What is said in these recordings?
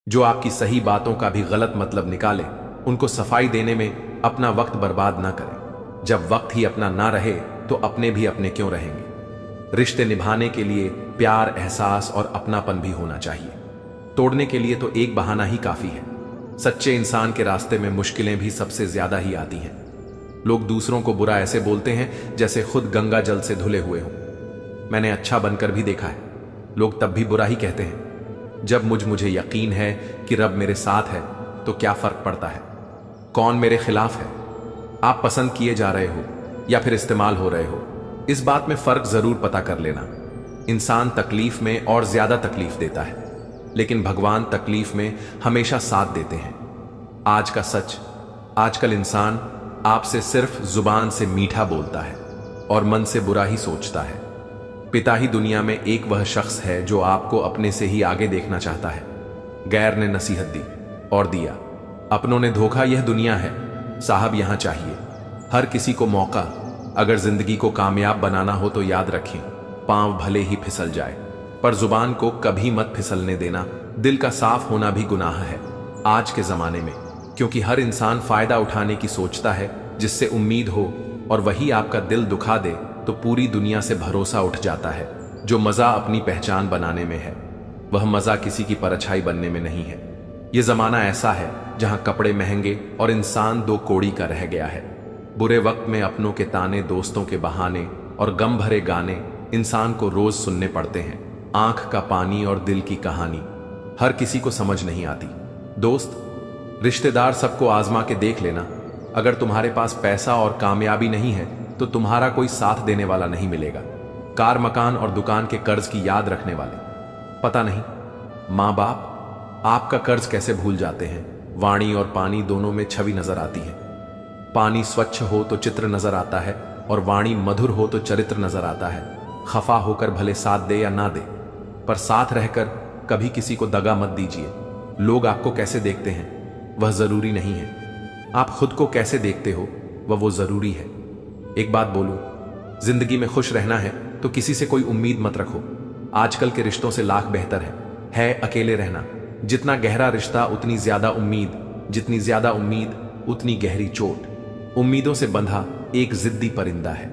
जो आपकी सही बातों का भी गलत मतलब निकाले, उनको सफाई देने में अपना वक्त बर्बाद ना करें। जब वक्त ही अपना ना रहे तो अपने भी अपने क्यों रहेंगे। रिश्ते निभाने के लिए प्यार, एहसास और अपनापन भी होना चाहिए। तोड़ने के लिए तो एक बहाना ही काफी है। सच्चे इंसान के रास्ते में मुश्किलें भी सबसे ज्यादा ही आती हैं। लोग दूसरों को बुरा ऐसे बोलते हैं जैसे खुद गंगा जल से धुले हुए हों। मैंने अच्छा बनकर भी देखा है, लोग तब भी बुरा ही कहते हैं। जब मुझे यकीन है कि रब मेरे साथ है तो क्या फर्क पड़ता है कौन मेरे खिलाफ है। आप पसंद किए जा रहे हो या फिर इस्तेमाल हो रहे हो, इस बात में फर्क जरूर पता कर लेना। इंसान तकलीफ में और ज्यादा तकलीफ देता है, लेकिन भगवान तकलीफ में हमेशा साथ देते हैं। आज का सच, आजकल इंसान आपसे सिर्फ जुबान से मीठा बोलता है और मन से बुरा ही सोचता है। पिता ही दुनिया में एक वह शख्स है जो आपको अपने से ही आगे देखना चाहता है। गैर ने नसीहत दी और दिया, अपनों ने धोखा, यह दुनिया है साहब, यहां चाहिए हर किसी को मौका। अगर जिंदगी को कामयाब बनाना हो तो याद रखें, पांव भले ही फिसल जाए पर जुबान को कभी मत फिसलने देना। दिल का साफ होना भी गुनाह है आज के जमाने में, क्योंकि हर इंसान फायदा उठाने की सोचता है जिससे उम्मीद हो, और वही आपका दिल दुखा दे तो पूरी दुनिया से भरोसा उठ जाता है। जो मजा अपनी पहचान बनाने में है, वह मजा किसी की परछाई बनने में नहीं है। यह जमाना ऐसा है जहां कपड़े महंगे और इंसान दो कौड़ी का रह गया है। बुरे वक्त में अपनों के ताने, दोस्तों के बहाने और गम भरे गाने इंसान को रोज सुनने पड़ते हैं। आंख का पानी और दिल की कहानी हर किसी को समझ नहीं आती। दोस्त, रिश्तेदार सबको आजमा के देख लेना। अगर तुम्हारे पास पैसा और कामयाबी नहीं है तो तुम्हारा कोई साथ देने वाला नहीं मिलेगा। कार, मकान और दुकान के कर्ज की याद रखने वाले, पता नहीं माँ बाप आपका कर्ज कैसे भूल जाते हैं। वाणी और पानी दोनों में छवि नजर आती है। पानी स्वच्छ हो तो चित्र नजर आता है और वाणी मधुर हो तो चरित्र नजर आता है। खफा होकर भले साथ दे या ना दे, पर साथ रहकर कभी किसी को दगा मत दीजिए। लोग आपको कैसे देखते हैं वह जरूरी नहीं है, आप खुद को कैसे देखते हो वो जरूरी है। एक बात बोलूं, जिंदगी में खुश रहना है तो किसी से कोई उम्मीद मत रखो। आजकल के रिश्तों से लाख बेहतर है अकेले रहना। जितना गहरा रिश्ता उतनी ज्यादा उम्मीद, जितनी ज्यादा उम्मीद उतनी गहरी चोट। उम्मीदों से बंधा एक जिद्दी परिंदा है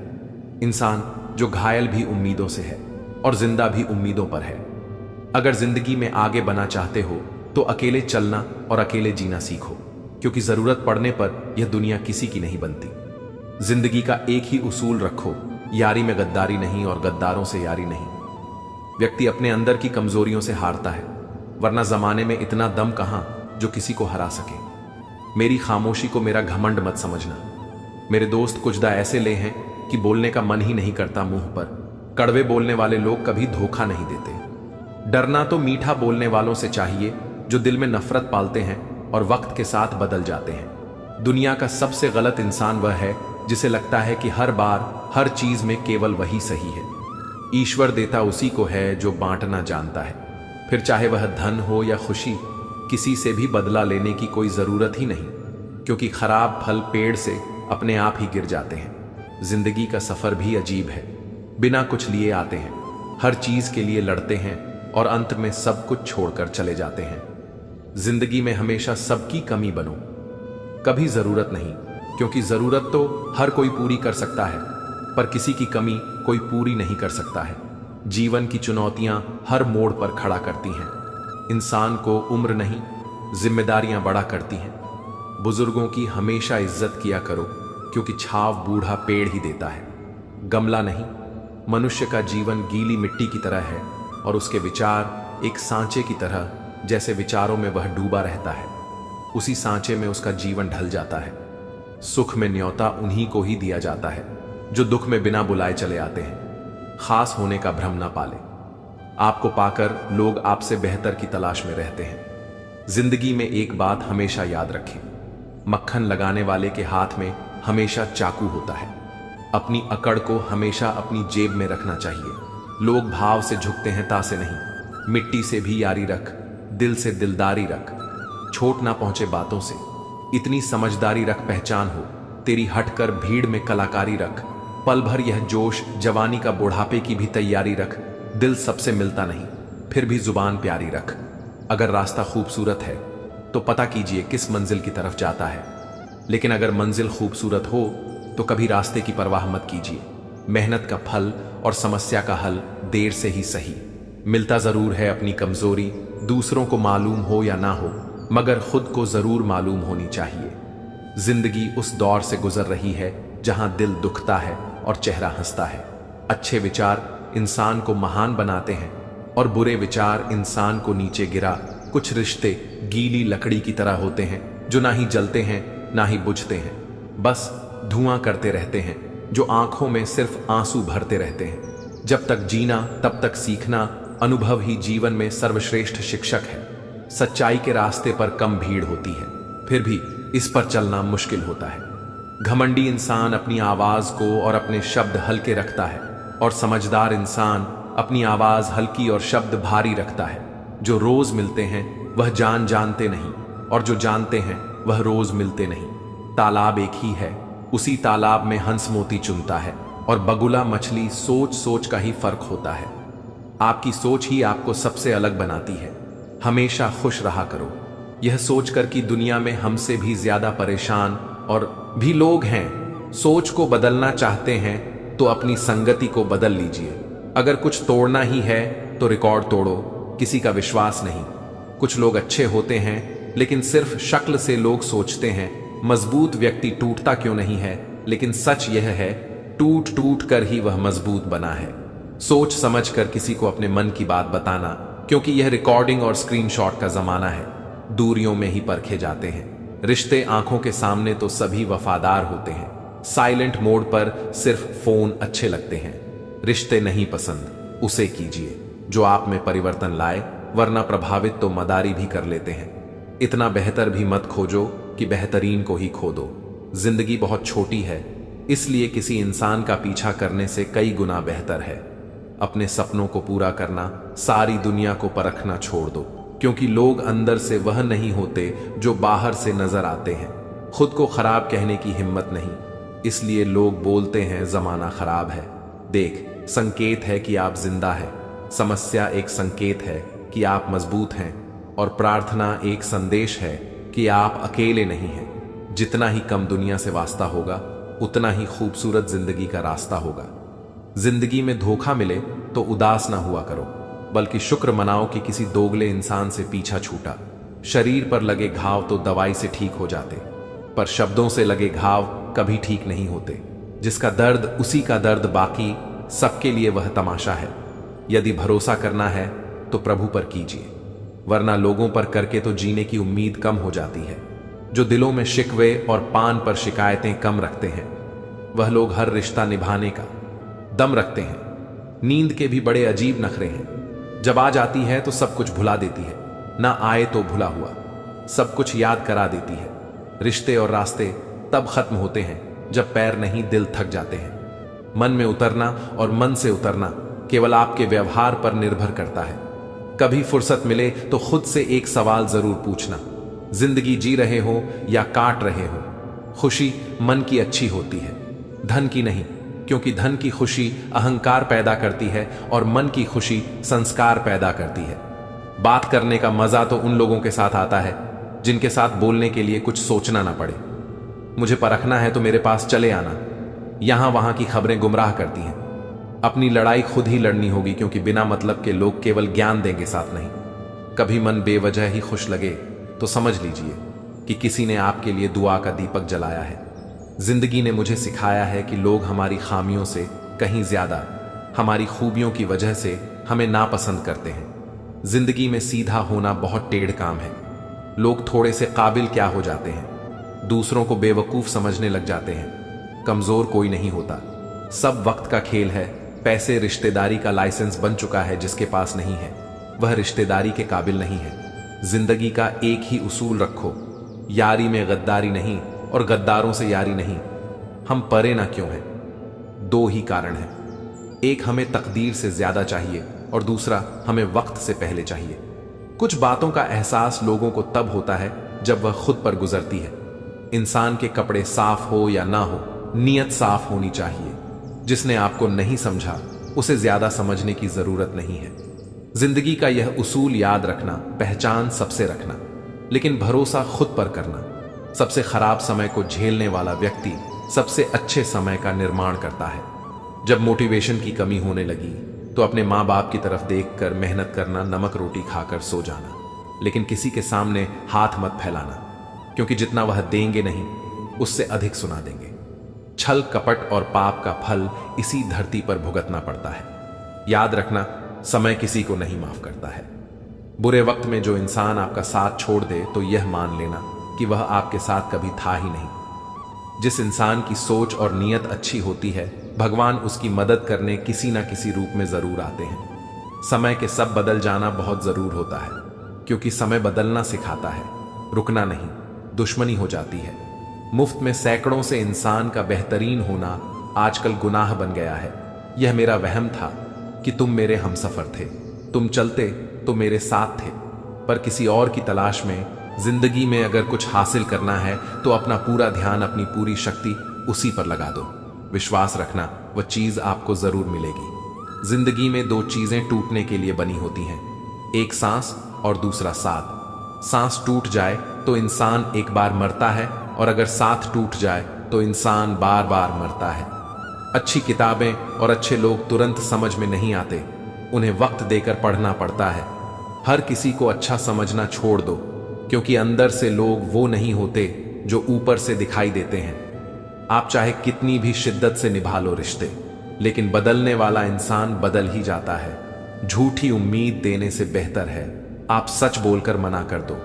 इंसान, जो घायल भी उम्मीदों से है और जिंदा भी उम्मीदों पर है। अगर जिंदगी में आगे बढ़ना चाहते हो तो अकेले चलना और अकेले जीना सीखो, क्योंकि जरूरत पड़ने पर यह दुनिया किसी की नहीं बनती। जिंदगी का एक ही उसूल रखो, यारी में गद्दारी नहीं और गद्दारों से यारी नहीं। व्यक्ति अपने अंदर की कमजोरियों से हारता है, वरना जमाने में इतना दम कहां जो किसी को हरा सके। मेरी खामोशी को मेरा घमंड मत समझना। मेरे दोस्त कुछ ऐसे ले हैं कि बोलने का मन ही नहीं करता मुंह पर। कड़वे बोलने वाले लोग कभी धोखा नहीं देते। डरना तो मीठा बोलने वालों से चाहिए जो दिल में नफरत पालते हैं और वक्त के साथ बदल जाते हैं। दुनिया का सबसे गलत इंसान वह है जिसे लगता है कि हर बार हर चीज में केवल वही सही है। ईश्वर देता उसी को है जो बांटना जानता है। फिर चाहे वह धन हो या खुशी, किसी से भी बदला लेने की कोई जरूरत ही नहीं, क्योंकि खराब फल पेड़ से अपने आप ही गिर जाते हैं। जिंदगी का सफर भी अजीब है, बिना कुछ लिए आते हैं, हर चीज के लिए लड़ते हैं और अंत में सब कुछ छोड़कर चले जाते हैं। जिंदगी में हमेशा सबकी कमी बनो, कभी जरूरत नहीं, क्योंकि जरूरत तो हर कोई पूरी कर सकता है, पर किसी की कमी कोई पूरी नहीं कर सकता है। जीवन की चुनौतियां हर मोड़ पर खड़ा करती हैं। इंसान को उम्र नहीं, जिम्मेदारियां बड़ा करती हैं। बुजुर्गों की हमेशा इज्जत किया करो, क्योंकि छाव बूढ़ा पेड़ ही देता है, गमला नहीं। मनुष्य का जीवन गीली मिट्टी की तरह है और उसके विचार एक सांचे की तरह, जैसे विचारों में वह डूबा रहता है, उसी सांचे में उसका जीवन ढल जाता है। सुख में न्योता उन्हीं को ही दिया जाता है जो दुख में बिना बुलाए चले आते हैं। खास होने का भ्रम ना पाले, आपको पाकर लोग आपसे बेहतर की तलाश में रहते हैं। जिंदगी में एक बात हमेशा याद रखें, मक्खन लगाने वाले के हाथ में हमेशा चाकू होता है। अपनी अकड़ को हमेशा अपनी जेब में रखना चाहिए। लोग भाव से झुकते हैं, तासे नहीं। मिट्टी से भी यारी रख, दिल से दिलदारी रख, छोट ना पहुंचे बातों से। इतनी समझदारी रख, पहचान हो तेरी, हटकर भीड़ में कलाकारी रख। पल भर यह जोश, जवानी का बुढ़ापे की भी तैयारी रख। दिल सबसे मिलता नहीं, फिर भी जुबान प्यारी रख। अगर रास्ता खूबसूरत है तो पता कीजिए किस मंजिल की तरफ जाता है, लेकिन अगर मंजिल खूबसूरत हो तो कभी रास्ते की परवाह मत कीजिए। मेहनत का फल और समस्या का हल देर से ही सही मिलता जरूर है। अपनी कमजोरी दूसरों को मालूम हो या ना हो, मगर खुद को जरूर मालूम होनी चाहिए। जिंदगी उस दौर से गुजर रही है जहां दिल दुखता है और चेहरा हंसता है। अच्छे विचार इंसान को महान बनाते हैं और बुरे विचार इंसान को नीचे गिरा। कुछ रिश्ते गीली लकड़ी की तरह होते हैं जो ना ही जलते हैं ना ही बुझते हैं, बस धुआं करते रहते हैं, जो आंखों में सिर्फ आंसू भरते रहते हैं। जब तक जीना तब तक सीखना, अनुभव ही जीवन में सर्वश्रेष्ठ शिक्षक है। सच्चाई के रास्ते पर कम भीड़ होती है, फिर भी इस पर चलना मुश्किल होता है। घमंडी इंसान अपनी आवाज को और अपने शब्द हल्के रखता है, और समझदार इंसान अपनी आवाज हल्की और शब्द भारी रखता है। जो रोज मिलते हैं वह जानते नहीं, और जो जानते हैं वह रोज मिलते नहीं। तालाब एक ही है, उसी तालाब में हंस मोती चुनता है, और बगुला मछली सोच सोच का ही फर्क होता है। आपकी सोच ही आपको सबसे अलग बनाती है। हमेशा खुश रहा करो, यह सोचकर कि दुनिया में हमसे भी ज्यादा परेशान और भी लोग हैं। सोच को बदलना चाहते हैं तो अपनी संगति को बदल लीजिए। अगर कुछ तोड़ना ही है तो रिकॉर्ड तोड़ो, किसी का विश्वास नहीं। कुछ लोग अच्छे होते हैं लेकिन सिर्फ शक्ल से लोग सोचते हैं मजबूत व्यक्ति टूटता क्यों नहीं है, लेकिन सच यह है टूट टूट कर ही वह मजबूत बना है। सोच समझ कर किसी को अपने मन की बात बताना, क्योंकि यह रिकॉर्डिंग और स्क्रीनशॉट का जमाना है। दूरियों में ही परखे जाते हैं रिश्ते, आंखों के सामने तो सभी वफादार होते हैं। साइलेंट मोड पर सिर्फ फोन अच्छे लगते हैं। रिश्ते नहीं पसंद उसे कीजिए जो आप में परिवर्तन लाए, वरना प्रभावित तो मदारी भी कर लेते हैं। इतना बेहतर भी मत खोजो कि बेहतरीन को ही खो दो। जिंदगी बहुत छोटी है, इसलिए किसी इंसान का पीछा करने से कई गुना बेहतर है अपने सपनों को पूरा करना। सारी दुनिया को परखना छोड़ दो, क्योंकि लोग अंदर से वह नहीं होते जो बाहर से नजर आते हैं। खुद को खराब कहने की हिम्मत नहीं, इसलिए लोग बोलते हैं जमाना खराब है। देख, संकेत है कि आप जिंदा है, समस्या एक संकेत है कि आप मजबूत हैं, और प्रार्थना एक संदेश है कि आप अकेले नहीं हैं। जितना ही कम दुनिया से वास्ता होगा, उतना ही खूबसूरत जिंदगी का रास्ता होगा। जिंदगी में धोखा मिले तो उदास ना हुआ करो, बल्कि शुक्र मनाओ कि किसी दोगले इंसान से पीछा छूटा। शरीर पर लगे घाव तो दवाई से ठीक हो जाते, पर शब्दों से लगे घाव कभी ठीक नहीं होते। जिसका दर्द उसी का दर्द, बाकी सबके लिए वह तमाशा है। यदि भरोसा करना है तो प्रभु पर कीजिए, वरना लोगों पर करके तो जीने की उम्मीद कम हो जाती है। जो दिलों में शिकवे और पान पर शिकायतें कम रखते हैं, वह लोग हर रिश्ता निभाने का दम रखते हैं। नींद के भी बड़े अजीब नखरे हैं, जब आ जाती है तो सब कुछ भुला देती है, ना आए तो भुला हुआ सब कुछ याद करा देती है। रिश्ते और रास्ते तब खत्म होते हैं जब पैर नहीं दिल थक जाते हैं। मन में उतरना और मन से उतरना केवल आपके व्यवहार पर निर्भर करता है। कभी फुर्सत मिले तो खुद से एक सवाल जरूर पूछना, जिंदगी जी रहे हो या काट रहे हो? खुशी मन की अच्छी होती है, धन की नहीं, क्योंकि धन की खुशी अहंकार पैदा करती है और मन की खुशी संस्कार पैदा करती है। बात करने का मजा तो उन लोगों के साथ आता है जिनके साथ बोलने के लिए कुछ सोचना ना पड़े। मुझे परखना है तो मेरे पास चले आना, यहां वहां की खबरें गुमराह करती हैं। अपनी लड़ाई खुद ही लड़नी होगी, क्योंकि बिना मतलब के लोग केवल ज्ञान देंगे, साथ नहीं। कभी मन बेवजह ही खुश लगे तो समझ लीजिए कि किसी ने आपके लिए दुआ का दीपक जलाया है। जिंदगी ने मुझे सिखाया है कि लोग हमारी खामियों से कहीं ज्यादा हमारी खूबियों की वजह से हमें नापसंद करते हैं। जिंदगी में सीधा होना बहुत टेढ़ काम है। लोग थोड़े से काबिल क्या हो जाते हैं, दूसरों को बेवकूफ समझने लग जाते हैं। कमजोर कोई नहीं होता, सब वक्त का खेल है। पैसे रिश्तेदारी का लाइसेंस बन चुका है, जिसके पास नहीं है वह रिश्तेदारी के काबिल नहीं है। जिंदगी का एक ही उसूल रखो, यारी में गद्दारी नहीं और गद्दारों से यारी नहीं। हम परे ना क्यों हैं? दो ही कारण हैं, एक हमें तकदीर से ज्यादा चाहिए और दूसरा हमें वक्त से पहले चाहिए। कुछ बातों का एहसास लोगों को तब होता है जब वह खुद पर गुजरती है। इंसान के कपड़े साफ हो या ना हो, नीयत साफ होनी चाहिए। जिसने आपको नहीं समझा उसे ज्यादा समझने की जरूरत नहीं है। जिंदगी का यह उसूल याद रखना, पहचान सबसे रखना, लेकिन भरोसा खुद पर करना। सबसे खराब समय को झेलने वाला व्यक्ति सबसे अच्छे समय का निर्माण करता है। जब मोटिवेशन की कमी होने लगी तो अपने माँ बाप की तरफ देखकर मेहनत करना, नमक रोटी खाकर सो जाना, लेकिन किसी के सामने हाथ मत फैलाना, क्योंकि जितना वह देंगे नहीं उससे अधिक सुना देंगे। छल, कपट और पाप का फल इसी धरती पर भुगतना पड़ता है। याद रखना, समय किसी को नहीं माफ करता है। बुरे वक्त में जो इंसान आपका साथ छोड़ दे तो यह मान लेना कि वह आपके साथ कभी था ही नहीं। जिस इंसान की सोच और नीयत अच्छी होती है, भगवान उसकी मदद करने किसी ना किसी रूप में जरूर आते हैं। समय के सब बदल जाना बहुत जरूर होता है, क्योंकि समय बदलना सिखाता है, रुकना नहीं। दुश्मनी हो जाती है। मुफ्त में सैकड़ों से इंसान का बेहतरीन होना आजकल गुनाह बन गया है। यह मेरा वहम था कि तुम मेरे हमसफर थे, तुम चलते तो मेरे साथ थे, पर किसी और की तलाश में। जिंदगी में अगर कुछ हासिल करना है तो अपना पूरा ध्यान, अपनी पूरी शक्ति उसी पर लगा दो। विश्वास रखना, वह चीज आपको जरूर मिलेगी। जिंदगी में दो चीजें टूटने के लिए बनी होती हैं, एक सांस और दूसरा साथ। सांस टूट जाए तो इंसान एक बार मरता है, और अगर साथ टूट जाए तो इंसान बार बार मरता है। अच्छी किताबें और अच्छे लोग तुरंत समझ में नहीं आते, उन्हें वक्त देकर पढ़ना पड़ता है। हर किसी को अच्छा समझना छोड़ दो, क्योंकि अंदर से लोग वो नहीं होते जो ऊपर से दिखाई देते हैं। आप चाहे कितनी भी शिद्दत से निभा लो रिश्ते, लेकिन बदलने वाला इंसान बदल ही जाता है। झूठी उम्मीद देने से बेहतर है आप सच बोलकर मना कर दो।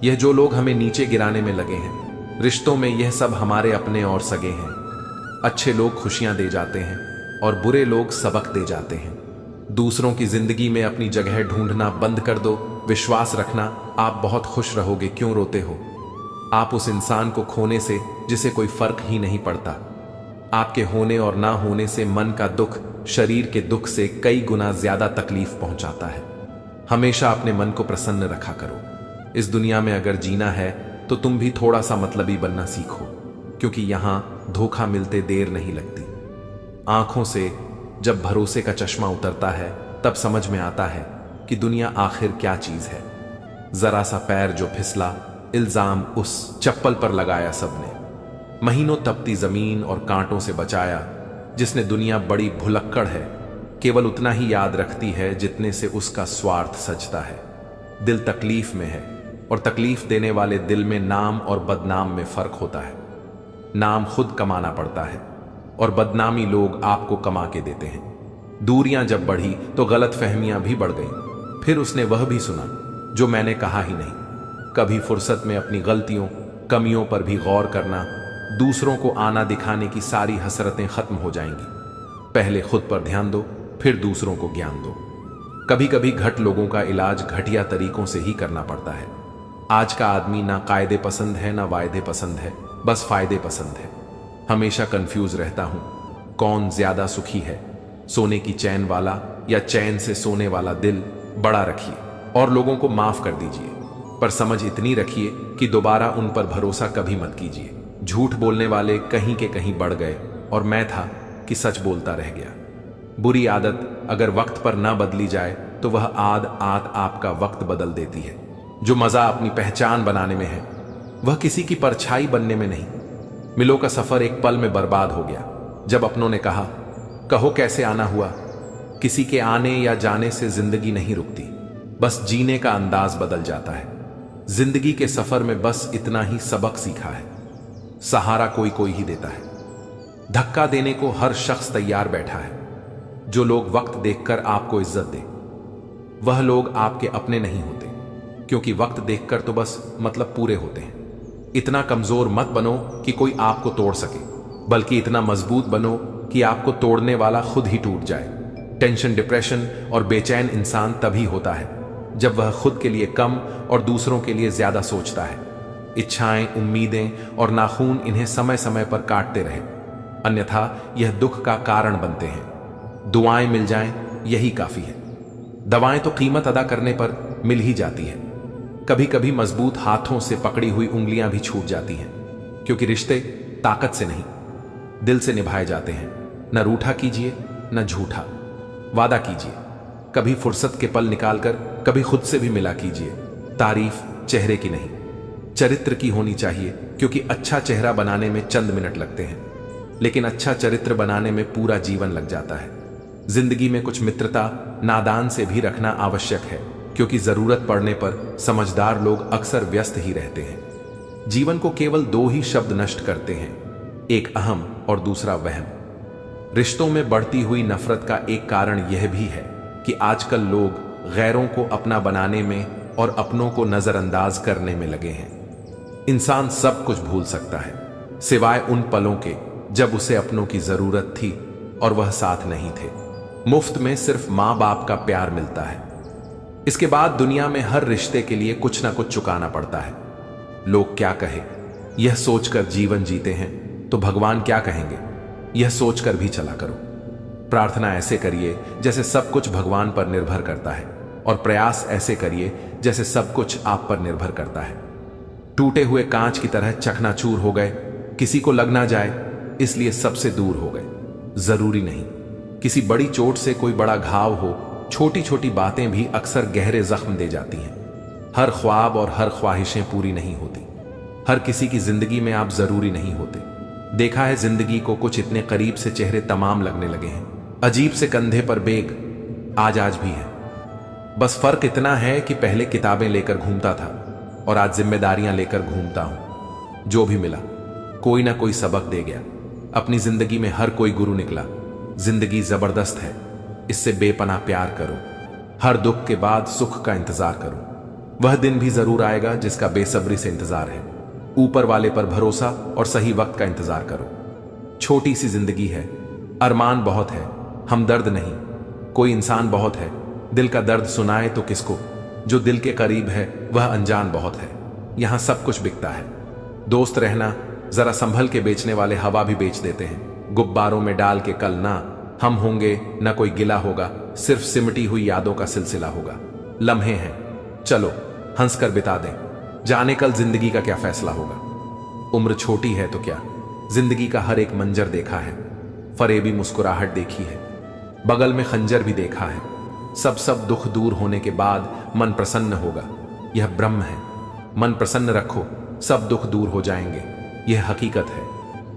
यह जो लोग हमें नीचे गिराने में लगे हैं, रिश्तों में यह सब हमारे अपने और सगे हैं। अच्छे लोग खुशियां दे जाते हैं और बुरे लोग सबक दे जाते हैं। दूसरों की जिंदगी में अपनी जगह ढूंढना बंद कर दो। विश्वास रखना, आप बहुत खुश रहोगे। क्यों रोते हो? आप उस इंसान को खोने से जिसे कोई फर्क ही नहीं पड़ता। आपके होने और ना होने से मन का दुख शरीर के दुख से कई गुना ज्यादा तकलीफ पहुंचाता है। हमेशा अपने मन को प्रसन्न रखा करो। इस दुनिया में अगर जीना है तो तुम भी थोड़ा सा मतलबी बनना सीखो, क्योंकि यहां धोखा मिलते देर नहीं लगती। आंखों से जब भरोसे का चश्मा उतरता है तब समझ में आता है कि दुनिया आखिर क्या चीज है। जरा सा पैर जो फिसला, इल्जाम उस चप्पल पर लगाया सबने। महीनों तपती जमीन और कांटों से बचाया। जिसने दुनिया बड़ी भुलक्कड़ है, केवल उतना ही याद रखती है जितने से उसका स्वार्थ सजता है। दिल तकलीफ में है, और तकलीफ देने वाले दिल में नाम और बदनाम में फर्क होता है। नाम खुद कमाना पड़ता है और बदनामी लोग आपको कमा के देते हैं। दूरियां जब बढ़ी तो गलत फहमियां भी बढ़ गईं। फिर उसने वह भी सुना जो मैंने कहा ही नहीं। कभी फुर्सत में अपनी गलतियों, कमियों पर भी गौर करना। दूसरों को आना दिखाने की सारी हसरतें खत्म हो जाएंगी। पहले खुद पर ध्यान दो, फिर दूसरों को ज्ञान दो। कभी कभी घट लोगों का इलाज घटिया तरीकों से ही करना पड़ता है। आज का आदमी ना कायदे पसंद है ना वायदे पसंद है, बस फायदे पसंद है। हमेशा कंफ्यूज रहता हूं, कौन ज्यादा सुखी है, सोने की चैन वाला या चैन से सोने वाला। दिल बड़ा रखिए और लोगों को माफ कर दीजिए, पर समझ इतनी रखिए कि दोबारा उन पर भरोसा कभी मत कीजिए। झूठ बोलने वाले कहीं के कहीं बढ़ गए, और मैं था कि सच बोलता रह गया। बुरी आदत अगर वक्त पर ना बदली जाए तो वह आद आपका वक्त बदल देती है। जो मजा अपनी पहचान बनाने में है, वह किसी की परछाई बनने में नहीं। मिलों का सफर एक पल में बर्बाद हो गया जब अपनों ने कहा, कहो कैसे आना हुआ। किसी के आने या जाने से जिंदगी नहीं रुकती, बस जीने का अंदाज बदल जाता है। जिंदगी के सफर में बस इतना ही सबक सीखा है, सहारा कोई कोई ही देता है। धक्का देने को हर शख्स तैयार बैठा है। जो लोग वक्त देखकर आपको इज्जत दे, वह लोग आपके अपने नहीं होते, क्योंकि वक्त देखकर तो बस मतलब पूरे होते हैं। इतना कमजोर मत बनो कि कोई आपको तोड़ सके, बल्कि इतना मजबूत बनो कि आपको तोड़ने वाला खुद ही टूट जाए। टेंशन, डिप्रेशन और बेचैन इंसान तभी होता है जब वह खुद के लिए कम और दूसरों के लिए ज्यादा सोचता है। इच्छाएं, उम्मीदें और नाखून इन्हें समय समय पर काटते रहे, अन्यथा यह दुख का कारण बनते हैं। दुआएं मिल जाएं यही काफी है। दवाएं तो कीमत अदा करने पर मिल ही जाती है। कभी कभी मजबूत हाथों से पकड़ी हुई उंगलियां भी छूट जाती हैं, क्योंकि रिश्ते ताकत से नहीं दिल से निभाए जाते हैं। न रूठा कीजिए न झूठा, वादा कीजिए। कभी फुर्सत के पल निकालकर कभी खुद से भी मिला कीजिए। तारीफ चेहरे की नहीं, चरित्र की होनी चाहिए, क्योंकि अच्छा चेहरा बनाने में चंद मिनट लगते हैं, लेकिन अच्छा चरित्र बनाने में पूरा जीवन लग जाता है। जिंदगी में कुछ मित्रता नादान से भी रखना आवश्यक है, क्योंकि जरूरत पड़ने पर समझदार लोग अक्सर व्यस्त ही रहते हैं। जीवन को केवल दो ही शब्द नष्ट करते हैं, एक अहम और दूसरा वहम। रिश्तों में बढ़ती हुई नफरत का एक कारण यह भी है कि आजकल लोग गैरों को अपना बनाने में और अपनों को नजरअंदाज करने में लगे हैं। इंसान सब कुछ भूल सकता है, सिवाय उन पलों के जब उसे अपनों की जरूरत थी और वह साथ नहीं थे। मुफ्त में सिर्फ मां बाप का प्यार मिलता है। इसके बाद दुनिया में हर रिश्ते के लिए कुछ ना कुछ चुकाना पड़ता है। लोग क्या कहे यह सोचकर जीवन जीते हैं तो भगवान क्या कहेंगे यह सोचकर भी चला करो। प्रार्थना ऐसे करिए जैसे सब कुछ भगवान पर निर्भर करता है, और प्रयास ऐसे करिए जैसे सब कुछ आप पर निर्भर करता है। टूटे हुए कांच की तरह चकनाचूर हो गए, किसी को लग ना जाए इसलिए सबसे दूर हो गए। जरूरी नहीं किसी बड़ी चोट से कोई बड़ा घाव हो, छोटी छोटी बातें भी अक्सर गहरे जख्म दे जाती हैं। हर ख्वाब और हर ख्वाहिशें पूरी नहीं होती। हर किसी की जिंदगी में आप जरूरी नहीं होते। देखा है जिंदगी को कुछ इतने करीब से चेहरे तमाम लगने लगे हैं, अजीब से कंधे पर बेग आज भी है। बस फर्क इतना है कि पहले किताबें लेकर घूमता था और आज जिम्मेदारियां लेकर घूमता हूं। जो भी मिला कोई ना कोई सबक दे गया। अपनी जिंदगी में हर कोई गुरु निकला। जिंदगी जबरदस्त है, इससे बेपनाह प्यार करो। हर दुख के बाद सुख का इंतजार करो। वह दिन भी जरूर आएगा जिसका बेसब्री से इंतजार है। ऊपर वाले पर भरोसा और सही वक्त का इंतजार करो। छोटी सी जिंदगी है, अरमान बहुत है, हमदर्द नहीं। कोई इंसान बहुत है, दिल का दर्द सुनाए तो किसको। जो दिल के करीब है वह अनजान बहुत है। यहां सब कुछ बिकता है। दोस्त रहना जरा संभल के, बेचने वाले हवा भी बेच देते हैं। गुब्बारों में डाल के कल ना हम होंगे, ना कोई गिला होगा, सिर्फ सिमटी हुई यादों का सिलसिला होगा। लम्हे हैं, चलो हंसकर बिता दें, जाने कल जिंदगी का क्या फैसला होगा। उम्र छोटी है तो क्या, जिंदगी का हर एक मंजर देखा है। फरेबी मुस्कुराहट देखी है, बगल में खंजर भी देखा है। सब दुख दूर होने के बाद मन प्रसन्न होगा, यह ब्रह्म है। मन प्रसन्न रखो, सब दुख दूर हो जाएंगे, यह हकीकत है।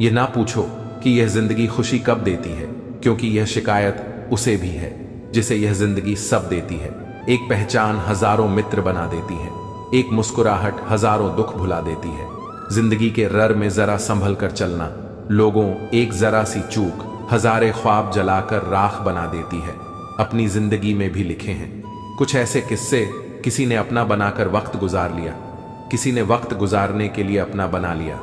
यह ना पूछो कि यह जिंदगी खुशी कब देती है, क्योंकि यह शिकायत उसे भी है जिसे यह जिंदगी सब देती है। एक पहचान हजारों मित्र बना देती है, एक मुस्कुराहट हजारों दुख भुला देती है। जिंदगी के रर में जरा संभल कर चलना, लोगों एक जरा सी चूक हजारे ख्वाब जलाकर राख बना देती है। अपनी जिंदगी में भी लिखे हैं कुछ ऐसे किस्से, किसी ने अपना बनाकर वक्त गुजार लिया, किसी ने वक्त गुजारने के लिए अपना बना लिया।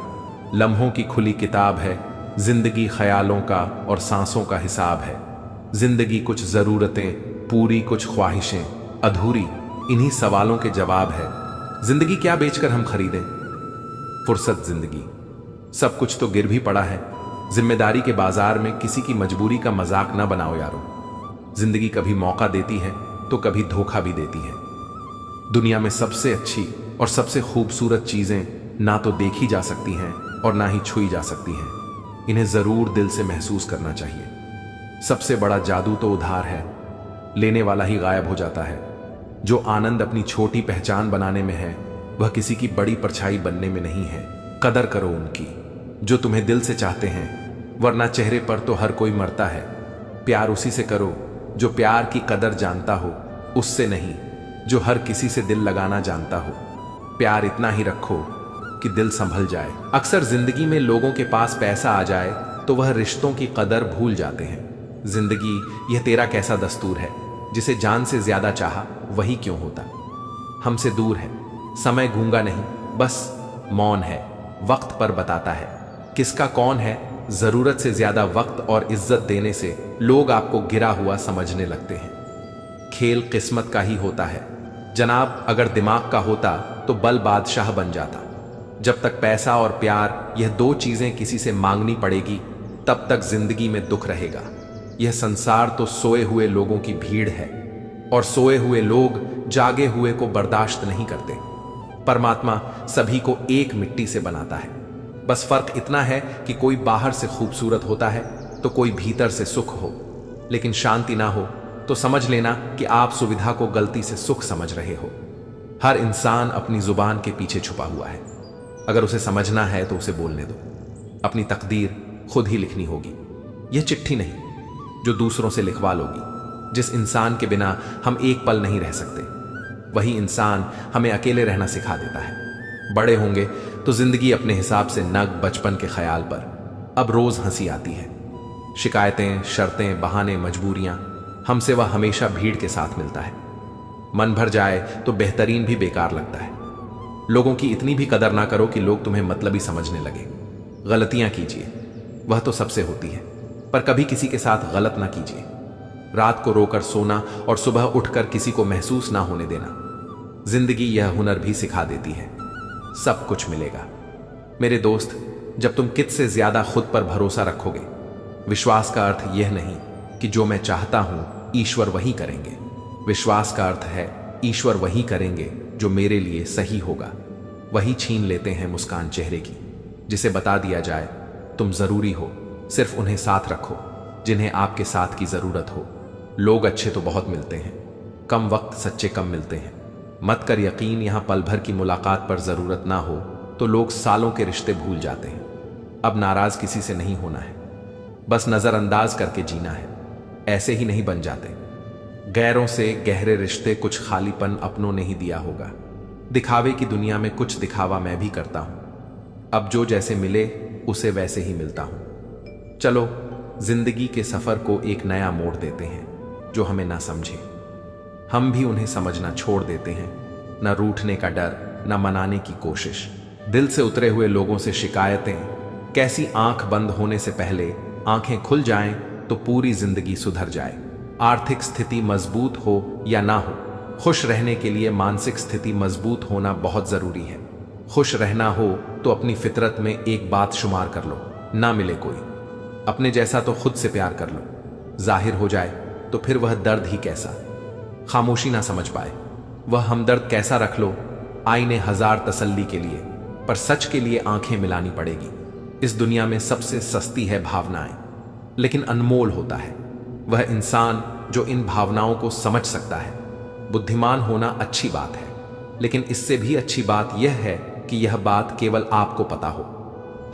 लम्हों की खुली किताब है जिंदगी, ख्यालों का और सांसों का हिसाब है। जिंदगी कुछ जरूरतें पूरी, कुछ ख्वाहिशें अधूरी, इन्हीं सवालों के जवाब है। जिंदगी क्या बेचकर हम खरीदें? फुर्सत जिंदगी, सब कुछ तो गिर भी पड़ा है। जिम्मेदारी के बाजार में किसी की मजबूरी का मजाक ना बनाओ यारो। जिंदगी कभी मौका देती है तो कभी धोखा भी देती है। दुनिया में सबसे अच्छी और सबसे खूबसूरत चीजें ना तो देखी जा सकती हैं और ना ही छुई जा सकती हैं। इन्हें जरूर दिल से महसूस करना चाहिए। सबसे बड़ा जादू तो उधार है, लेने वाला ही गायब हो जाता है। जो आनंद अपनी छोटी पहचान बनाने में है, वह किसी की बड़ी परछाई बनने में नहीं है। कदर करो उनकी जो तुम्हें दिल से चाहते हैं, वरना चेहरे पर तो हर कोई मरता है। प्यार उसी से करो जो प्यार की कदर जानता हो, उससे नहीं जो हर किसी से दिल लगाना जानता हो। प्यार इतना ही रखो कि दिल संभल जाए। अक्सर जिंदगी में लोगों के पास पैसा आ जाए तो वह रिश्तों की कदर भूल जाते हैं। जिंदगी यह तेरा कैसा दस्तूर है, जिसे जान से ज्यादा चाहा वही क्यों होता। हमसे दूर है, समय गूंगा नहीं, बस मौन है, वक्त पर बताता है किसका कौन है। जरूरत से ज्यादा वक्त और इज्जत देने से लोग आपको गिरा हुआ समझने लगते हैं। खेल किस्मत का ही होता है जनाब, अगर दिमाग का होता तो बल बादशाह बन जाता। जब तक पैसा और प्यार यह दो चीजें किसी से मांगनी पड़ेगी, तब तक जिंदगी में दुख रहेगा। यह संसार तो सोए हुए लोगों की भीड़ है, और सोए हुए लोग जागे हुए को बर्दाश्त नहीं करते। परमात्मा सभी को एक मिट्टी से बनाता है, बस फर्क इतना है कि कोई बाहर से खूबसूरत होता है तो कोई भीतर से सुख हो। लेकिन शांति ना हो तो समझ लेना कि आप सुविधा को गलती से सुख समझ रहे हो। हर इंसान अपनी जुबान के पीछे छुपा हुआ है। अगर उसे समझना है तो उसे बोलने दो। अपनी तकदीर खुद ही लिखनी होगी। यह चिट्ठी नहीं जो दूसरों से लिखवा लोगी। जिस इंसान के बिना हम एक पल नहीं रह सकते, वही इंसान हमें अकेले रहना सिखा देता है। बड़े होंगे तो जिंदगी अपने हिसाब से नग बचपन के ख्याल पर अब रोज हंसी आती है। शिकायतें, शर्तें, बहाने, मजबूरियां, हमसे वह हमेशा भीड़ के साथ मिलता है। मन भर जाए तो बेहतरीन भी बेकार लगता है। लोगों की इतनी भी कदर ना करो कि लोग तुम्हें मतलबी समझने लगे। गलतियां कीजिए, वह तो सबसे होती है, पर कभी किसी के साथ गलत ना कीजिए। रात को रोकर सोना और सुबह उठकर किसी को महसूस ना होने देना। जिंदगी यह हुनर भी सिखा देती है। सब कुछ मिलेगा मेरे दोस्त, जब तुम कित से ज्यादा खुद पर भरोसा रखोगे। विश्वास का अर्थ यह नहीं कि जो मैं चाहता हूं ईश्वर वही करेंगे। विश्वास का अर्थ है ईश्वर वही करेंगे जो मेरे लिए सही होगा। वही छीन लेते हैं मुस्कान चेहरे की, जिसे बता दिया जाए तुम जरूरी हो। सिर्फ उन्हें साथ रखो जिन्हें आपके साथ की जरूरत हो। लोग अच्छे तो बहुत मिलते हैं, कम वक्त सच्चे कम मिलते हैं। मत कर यकीन, यहां पल भर की मुलाकात पर जरूरत ना हो तो लोग सालों के रिश्ते भूल जाते हैं। अब नाराज किसी से नहीं होना है, बस नजरअंदाज करके जीना है। ऐसे ही नहीं बन जाते। गैरों से गहरे रिश्ते कुछ खालीपन अपनों ने ही दिया होगा। दिखावे की दुनिया में कुछ दिखावा मैं भी करता हूं। अब जो जैसे मिले उसे वैसे ही मिलता हूं। चलो जिंदगी के सफर को एक नया मोड़ देते हैं। जो हमें ना समझे हम भी उन्हें समझना छोड़ देते हैं। न रूठने का डर, न मनाने की कोशिश। दिल से उतरे हुए लोगों से शिकायतें कैसी आंख बंद होने से पहले आंखें खुल जाएं तो पूरी जिंदगी सुधर जाए। आर्थिक स्थिति मजबूत हो या ना हो, खुश रहने के लिए मानसिक स्थिति मजबूत होना बहुत जरूरी है। खुश रहना हो तो अपनी फितरत में एक बात शुमार कर लो, ना मिले कोई अपने जैसा तो खुद से प्यार कर लो। जाहिर हो जाए तो फिर वह दर्द ही कैसा। खामोशी ना समझ पाए वह हमदर्द कैसा रख लो। आईने हजार तसल्ली के लिए, पर सच के लिए आंखें मिलानी पड़ेगी। इस दुनिया में सबसे सस्ती है भावनाएं, लेकिन अनमोल होता है वह इंसान जो इन भावनाओं को समझ सकता है। बुद्धिमान होना अच्छी बात है, लेकिन इससे भी अच्छी बात यह है कि यह बात केवल आपको पता हो।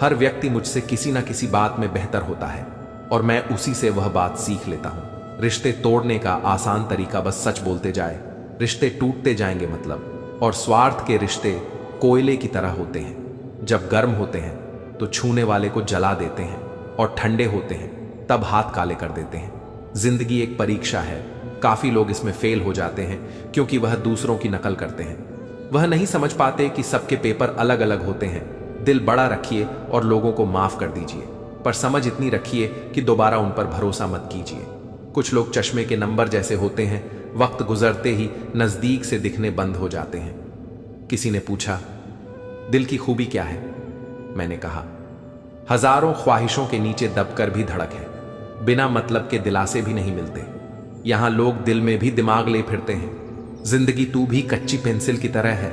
हर व्यक्ति मुझसे किसी ना किसी बात में बेहतर होता है और मैं उसी से वह बात सीख लेता हूं। रिश्ते तोड़ने का आसान तरीका बस सच बोलते जाए। रिश्ते टूटते जाएंगे मतलब। और स्वार्थ के रिश्ते कोयले की तरह होते हैं। जब गर्म होते हैं तो छूने वाले को जला देते हैं, और ठंडे होते हैं तब हाथ काले कर देते हैं। जिंदगी एक परीक्षा है। काफी लोग इसमें फेल हो जाते हैं क्योंकि वह दूसरों की नकल करते हैं। वह नहीं समझ पाते कि सबके पेपर अलग अलग होते हैं। दिल बड़ा रखिए और लोगों को माफ कर दीजिए, पर समझ इतनी रखिए कि दोबारा उन पर भरोसा मत कीजिए। कुछ लोग चश्मे के नंबर जैसे होते हैं, वक्त गुजरते ही नजदीक से दिखने बंद हो जाते हैं। किसी ने पूछा, दिल की खूबी क्या है? मैंने कहा, हजारों ख्वाहिशों के नीचे दबकर भी धड़क है। बिना मतलब के दिलासे भी नहीं मिलते। यहां लोग दिल में भी दिमाग ले फिरते हैं। जिंदगी तू भी कच्ची पेंसिल की तरह है,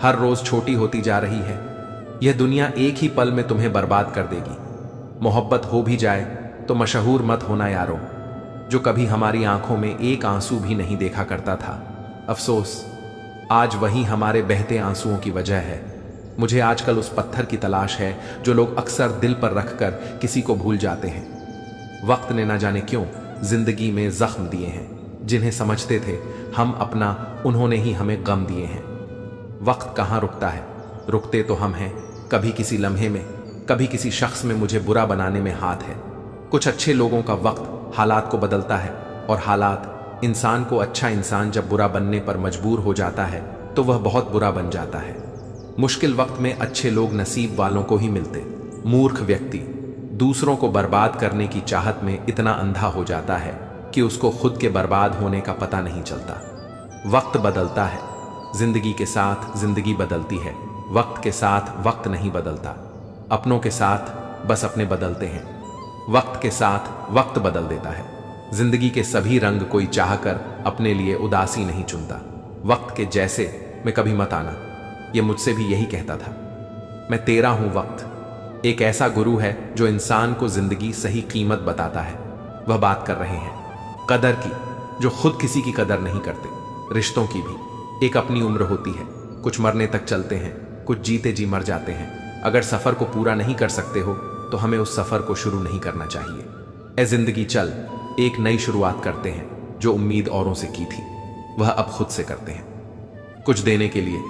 हर रोज छोटी होती जा रही है। यह दुनिया एक ही पल में तुम्हें बर्बाद कर देगी। मोहब्बत हो भी जाए तो मशहूर मत होना यारों, जो कभी हमारी आंखों में एक आंसू भी नहीं देखा करता था। अफसोस आज वही हमारे बहते आंसुओं की वजह है। मुझे आजकल उस पत्थर की तलाश है जो लोग अक्सर दिल पर रखकर किसी को भूल जाते हैं। वक्त ने ना जाने क्यों जिंदगी में जख्म दिए हैं। जिन्हें समझते थे हम अपना, उन्होंने ही हमें गम दिए हैं। वक्त कहाँ रुकता है, रुकते तो हम हैं। कभी किसी लम्हे में, कभी किसी शख्स में मुझे बुरा बनाने में हाथ है। कुछ अच्छे लोगों का वक्त हालात को बदलता है, और हालात इंसान को अच्छा इंसान जब बुरा बनने पर मजबूर हो जाता है तो वह बहुत बुरा बन जाता है। मुश्किल वक्त में अच्छे लोग नसीब वालों को ही मिलते। मूर्ख व्यक्ति दूसरों को बर्बाद करने की चाहत में इतना अंधा हो जाता है कि उसको खुद के बर्बाद होने का पता नहीं चलता। वक्त बदलता है, जिंदगी के साथ जिंदगी बदलती है। वक्त के साथ वक्त नहीं बदलता। अपनों के साथ बस अपने बदलते हैं। वक्त के साथ वक्त बदल देता है। जिंदगी के सभी रंग कोई चाहकर अपने लिए उदासी नहीं चुनता। वक्त के जैसे में कभी मत आना, यह मुझसे भी यही कहता था। मैं तेरा हूं वक्त, एक ऐसा गुरु है जो इंसान को जिंदगी सही कीमत बताता है। वह बात कर रहे हैं कदर की, जो खुद किसी की कदर नहीं करते। रिश्तों की भी एक अपनी उम्र होती है, कुछ मरने तक चलते हैं, कुछ जीते जी मर जाते हैं। अगर सफर को पूरा नहीं कर सकते हो तो हमें उस सफर को शुरू नहीं करना चाहिए। ए जिंदगी चल, एक नई शुरुआत करते हैं। जो उम्मीद औरों से की थी वह अब खुद से करते हैं। कुछ देने के लिए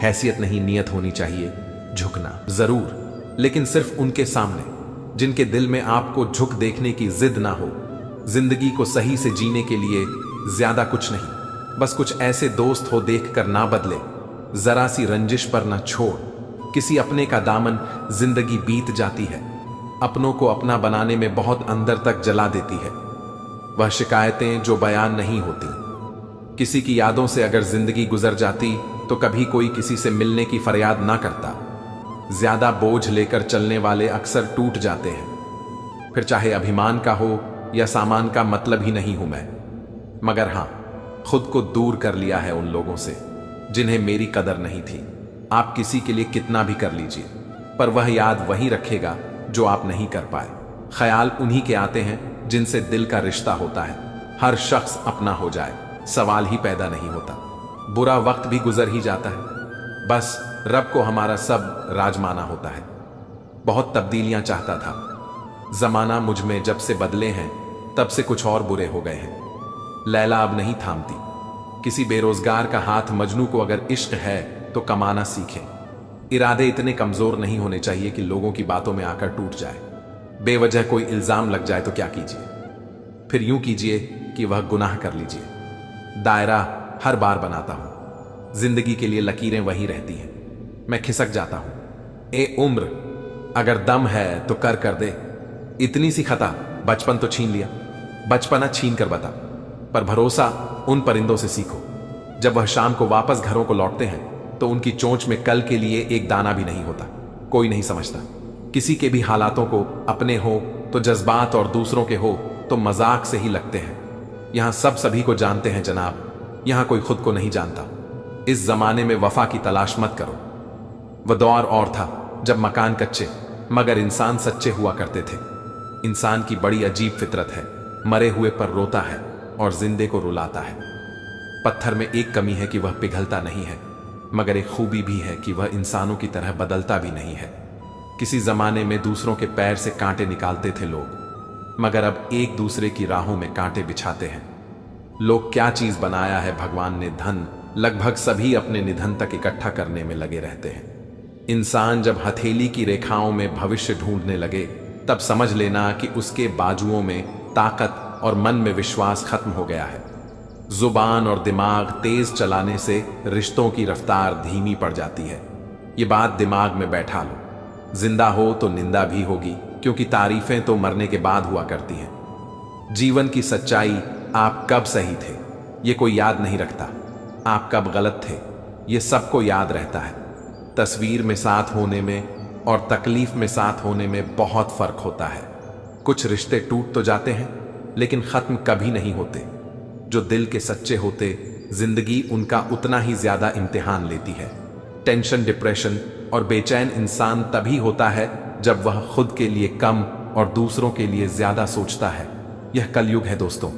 हैसियत नहीं, नियत होनी चाहिए। झुकना जरूर, लेकिन सिर्फ उनके सामने जिनके दिल में आपको झुक देखने की जिद ना हो। जिंदगी को सही से जीने के लिए ज्यादा कुछ नहीं, बस कुछ ऐसे दोस्त हो देखकर ना बदले, जरा सी रंजिश पर ना छोड़। किसी अपने का दामन जिंदगी बीत जाती है, अपनों को अपना बनाने में बहुत अंदर तक जला देती है। वह शिकायतें जो बयान नहीं होती। किसी की यादों से अगर जिंदगी गुजर जाती तो कभी कोई किसी से मिलने की फरियाद ना करता। ज्यादा बोझ लेकर चलने वाले अक्सर टूट जाते हैं, फिर चाहे अभिमान का हो या सामान का, मतलब ही नहीं हूं मैं। मगर हां, खुद को दूर कर लिया है उन लोगों से जिन्हें मेरी कदर नहीं थी। आप किसी के लिए कितना भी कर लीजिए, पर वह याद वही रखेगा जो आप नहीं कर पाए। ख्याल उन्हीं के आते हैं जिनसे दिल का रिश्ता होता है। हर शख्स अपना हो जाए, सवाल ही पैदा नहीं होता। बुरा वक्त भी गुजर ही जाता है, बस रब को हमारा सब राजमाना होता है। बहुत तब्दीलियां चाहता था, जमाना मुझ में जब से बदले हैं तब से कुछ और बुरे हो गए हैं। लैला अब नहीं थामती। किसी बेरोजगार का हाथ मजनू को अगर इश्क है तो कमाना सीखे। इरादे इतने कमजोर नहीं होने चाहिए कि लोगों की बातों में आकर टूट जाए। बेवजह कोई इल्जाम लग जाए तो क्या कीजिए, फिर यूं कीजिए कि वह गुनाह कर लीजिए। दायरा हर बार बनाता हूं, जिंदगी के लिए लकीरें वही रहती हैं। मैं खिसक जाता हूं। ए उम्र, अगर दम है तो कर दे। इतनी सी खता, बचपन तो छीन लिया, बचपना छीन कर बता। पर भरोसा उन परिंदों से सीखो, जब वह शाम को वापस घरों को लौटते हैं तो उनकी चोंच में कल के लिए एक दाना भी नहीं होता। कोई नहीं समझता। किसी के भी हालातों को अपने हो तो जज्बात और दूसरों के हो तो मजाक से ही लगते हैं। यहां सब सभी को जानते हैं जनाब, यहां कोई खुद को नहीं जानता। इस जमाने में वफा की तलाश मत करो। वह दौर और था जब मकान कच्चे मगर इंसान सच्चे हुआ करते थे। इंसान की बड़ी अजीब फितरत है, मरे हुए पर रोता है और जिंदे को रुलाता है। पत्थर में एक कमी है कि वह पिघलता नहीं है, मगर एक खूबी भी है कि वह इंसानों की तरह बदलता भी नहीं है। किसी जमाने में दूसरों के पैर से कांटे निकालते थे लोग, मगर अब एक दूसरे की राहों में कांटे बिछाते हैं। लोग क्या चीज बनाया है भगवान ने, धन लगभग सभी अपने निधन तक इकट्ठा करने में लगे रहते हैं। इंसान जब हथेली की रेखाओं में भविष्य ढूंढने लगे तब समझ लेना कि उसके बाजुओं में ताकत और मन में विश्वास खत्म हो गया है। जुबान और दिमाग तेज चलाने से रिश्तों की रफ्तार धीमी पड़ जाती है। ये बात दिमाग में बैठा लो। जिंदा हो तो निंदा भी होगी, क्योंकि तारीफें तो मरने के बाद हुआ करती हैं। जीवन की सच्चाई, आप कब सही थे ये कोई याद नहीं रखता, आप कब गलत थे ये सबको याद रहता है। तस्वीर में साथ होने में और तकलीफ में साथ होने में बहुत फर्क होता है। कुछ रिश्ते टूट तो जाते हैं लेकिन खत्म कभी नहीं होते। जो दिल के सच्चे होते, जिंदगी उनका उतना ही ज्यादा इम्तिहान लेती है। टेंशन, डिप्रेशन और बेचैन इंसान तभी होता है जब वह खुद के लिए कम और दूसरों के लिए ज्यादा सोचता है। यह कलयुग है दोस्तों,